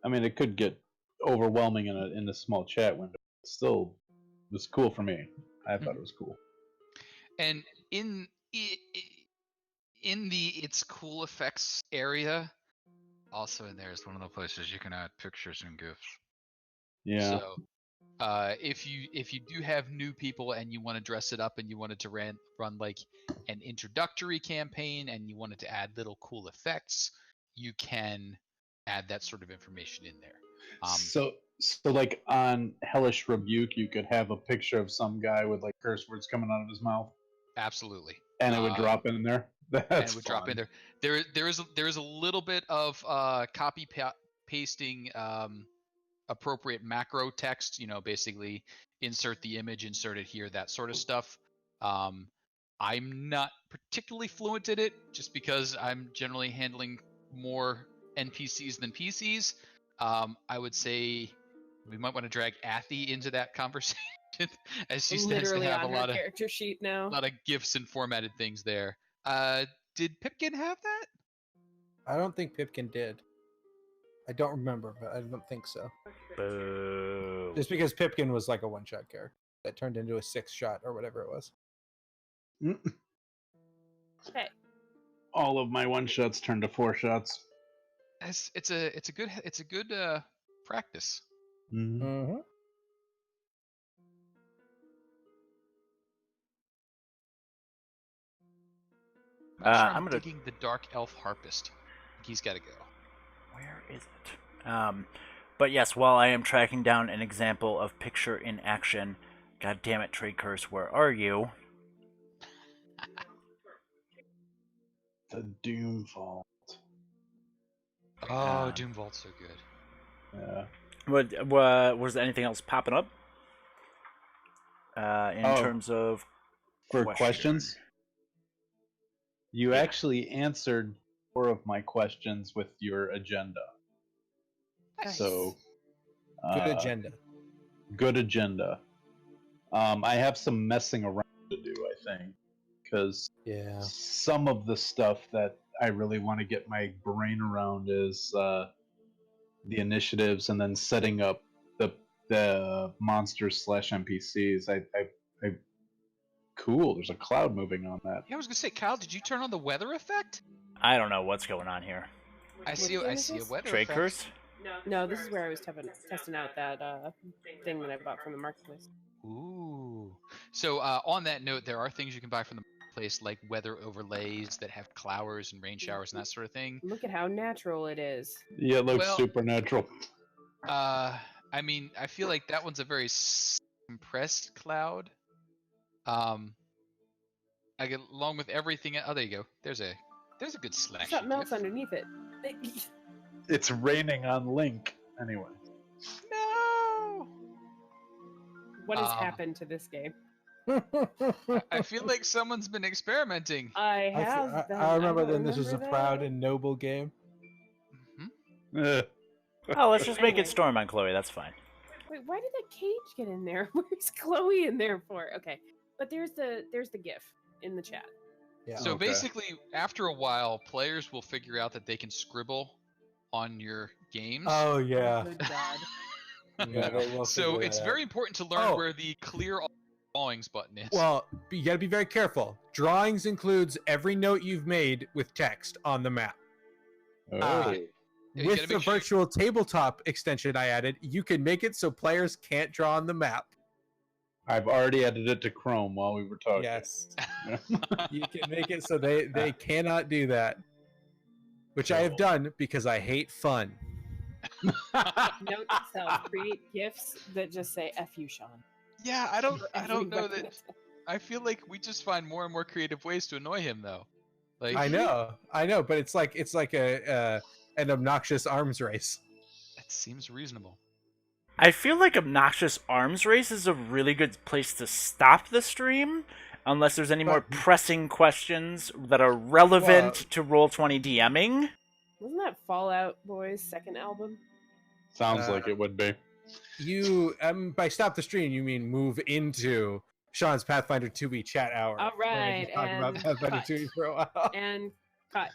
I mean, it could get overwhelming in a small chat window. It still was cool for me. I thought it was cool. And in the it's cool effects area, also in there is one of the places you can add pictures and GIFs. Yeah. So if you do have new people and you want to dress it up and you wanted to run like an introductory campaign and you wanted to add little cool effects, you can add that sort of information in there. So like on Hellish Rebuke, you could have a picture of some guy with like curse words coming out of his mouth. Absolutely. And it would drop in there. Drop in there. There is a little bit of copy pasting appropriate macro text. Basically insert the image, insert it here, that sort of stuff. I'm not particularly fluent in it, just because I'm generally handling more NPCs than PCs. I would say we might want to drag Athy into that conversation, as she tends to have on a lot her character sheet now. a lot of GIFs and formatted things there. Did Pipkin have that? I don't think Pipkin did. I don't remember, but I don't think so. Boo. Just because Pipkin was like a one-shot character that turned into a 6-shot or whatever it was. Okay. All of my 1-shots turned to 4-shots. It's a good practice. Mm-hmm. Mm-hmm. I'm gonna- digging the Dark Elf Harpist. He's got to go. Where is it? But yes, while I am tracking down an example of picture in action, god damn it, Trade Curse, where are you? The Doom Vault. Oh, Doom Vault's so good. Yeah. Was there anything else popping up? In terms of For questions? You actually answered 4 of my questions with your agenda. Nice. So, Good agenda. Good agenda. I have some messing around to do, I think, because Yeah. some of the stuff that I really want to get my brain around is the initiatives and then setting up the monsters / NPCs. I cool. There's a cloud moving on that. Yeah, I was gonna say, Kyle, did you turn on the weather effect? I don't know what's going on here. I see a weather Trade effect. Curse? No, this is where I was testing out that thing that I bought from the marketplace. Ooh. So on that note, there are things you can buy from the marketplace, like weather overlays that have clouders and rain showers and that sort of thing. Look at how natural it is. Yeah, it looks Well- supernatural. I mean, I feel like that one's a very compressed cloud. Along with everything. Oh, there you go. There's a good slash. Something else underneath it. It's raining on Link. Anyway. No. What has happened to this game? I feel like someone's been experimenting. I have. I remember don't then this was a remember proud that. and noble game. Oh, let's just make Anyway. it Storm on Chloe, that's fine. Wait, why did the cage get in there? Where's Chloe in there for? Okay, but there's the GIF in the chat. Yeah. So Okay. basically, after a while, players will figure out that they can scribble on your games. Oh yeah. Good God. Yeah, they will So figure it's that very out. important to learn Oh. where the clear all drawings button is. Well, you got to be very careful. Drawings includes every note you've made with text on the map. Oh. Yeah, you With gotta the make sure you- virtual tabletop extension I added, you can make it so players can't draw on the map. I've already added it to Chrome while we were talking. Yes. You can make it so they cannot do that. Which I have Cool. done because I hate fun. Note to self: create GIFs that just say "F you, Sean." Yeah, I don't Every know weapon that. is- I feel like we just find more and more creative ways to annoy him, though. Like I know, but it's like an obnoxious arms race. that seems reasonable. I feel like Obnoxious Arms Race is a really good place to stop the stream, unless there's any more But- pressing questions that are relevant to Roll20 DMing. Wasn't that Fallout Boy's second album? Sounds like it would be. You by stop the stream you mean move into Sean's Pathfinder 2e chat hour. All where we right, just talk about and Pathfinder cut. 2e for a while. And cut.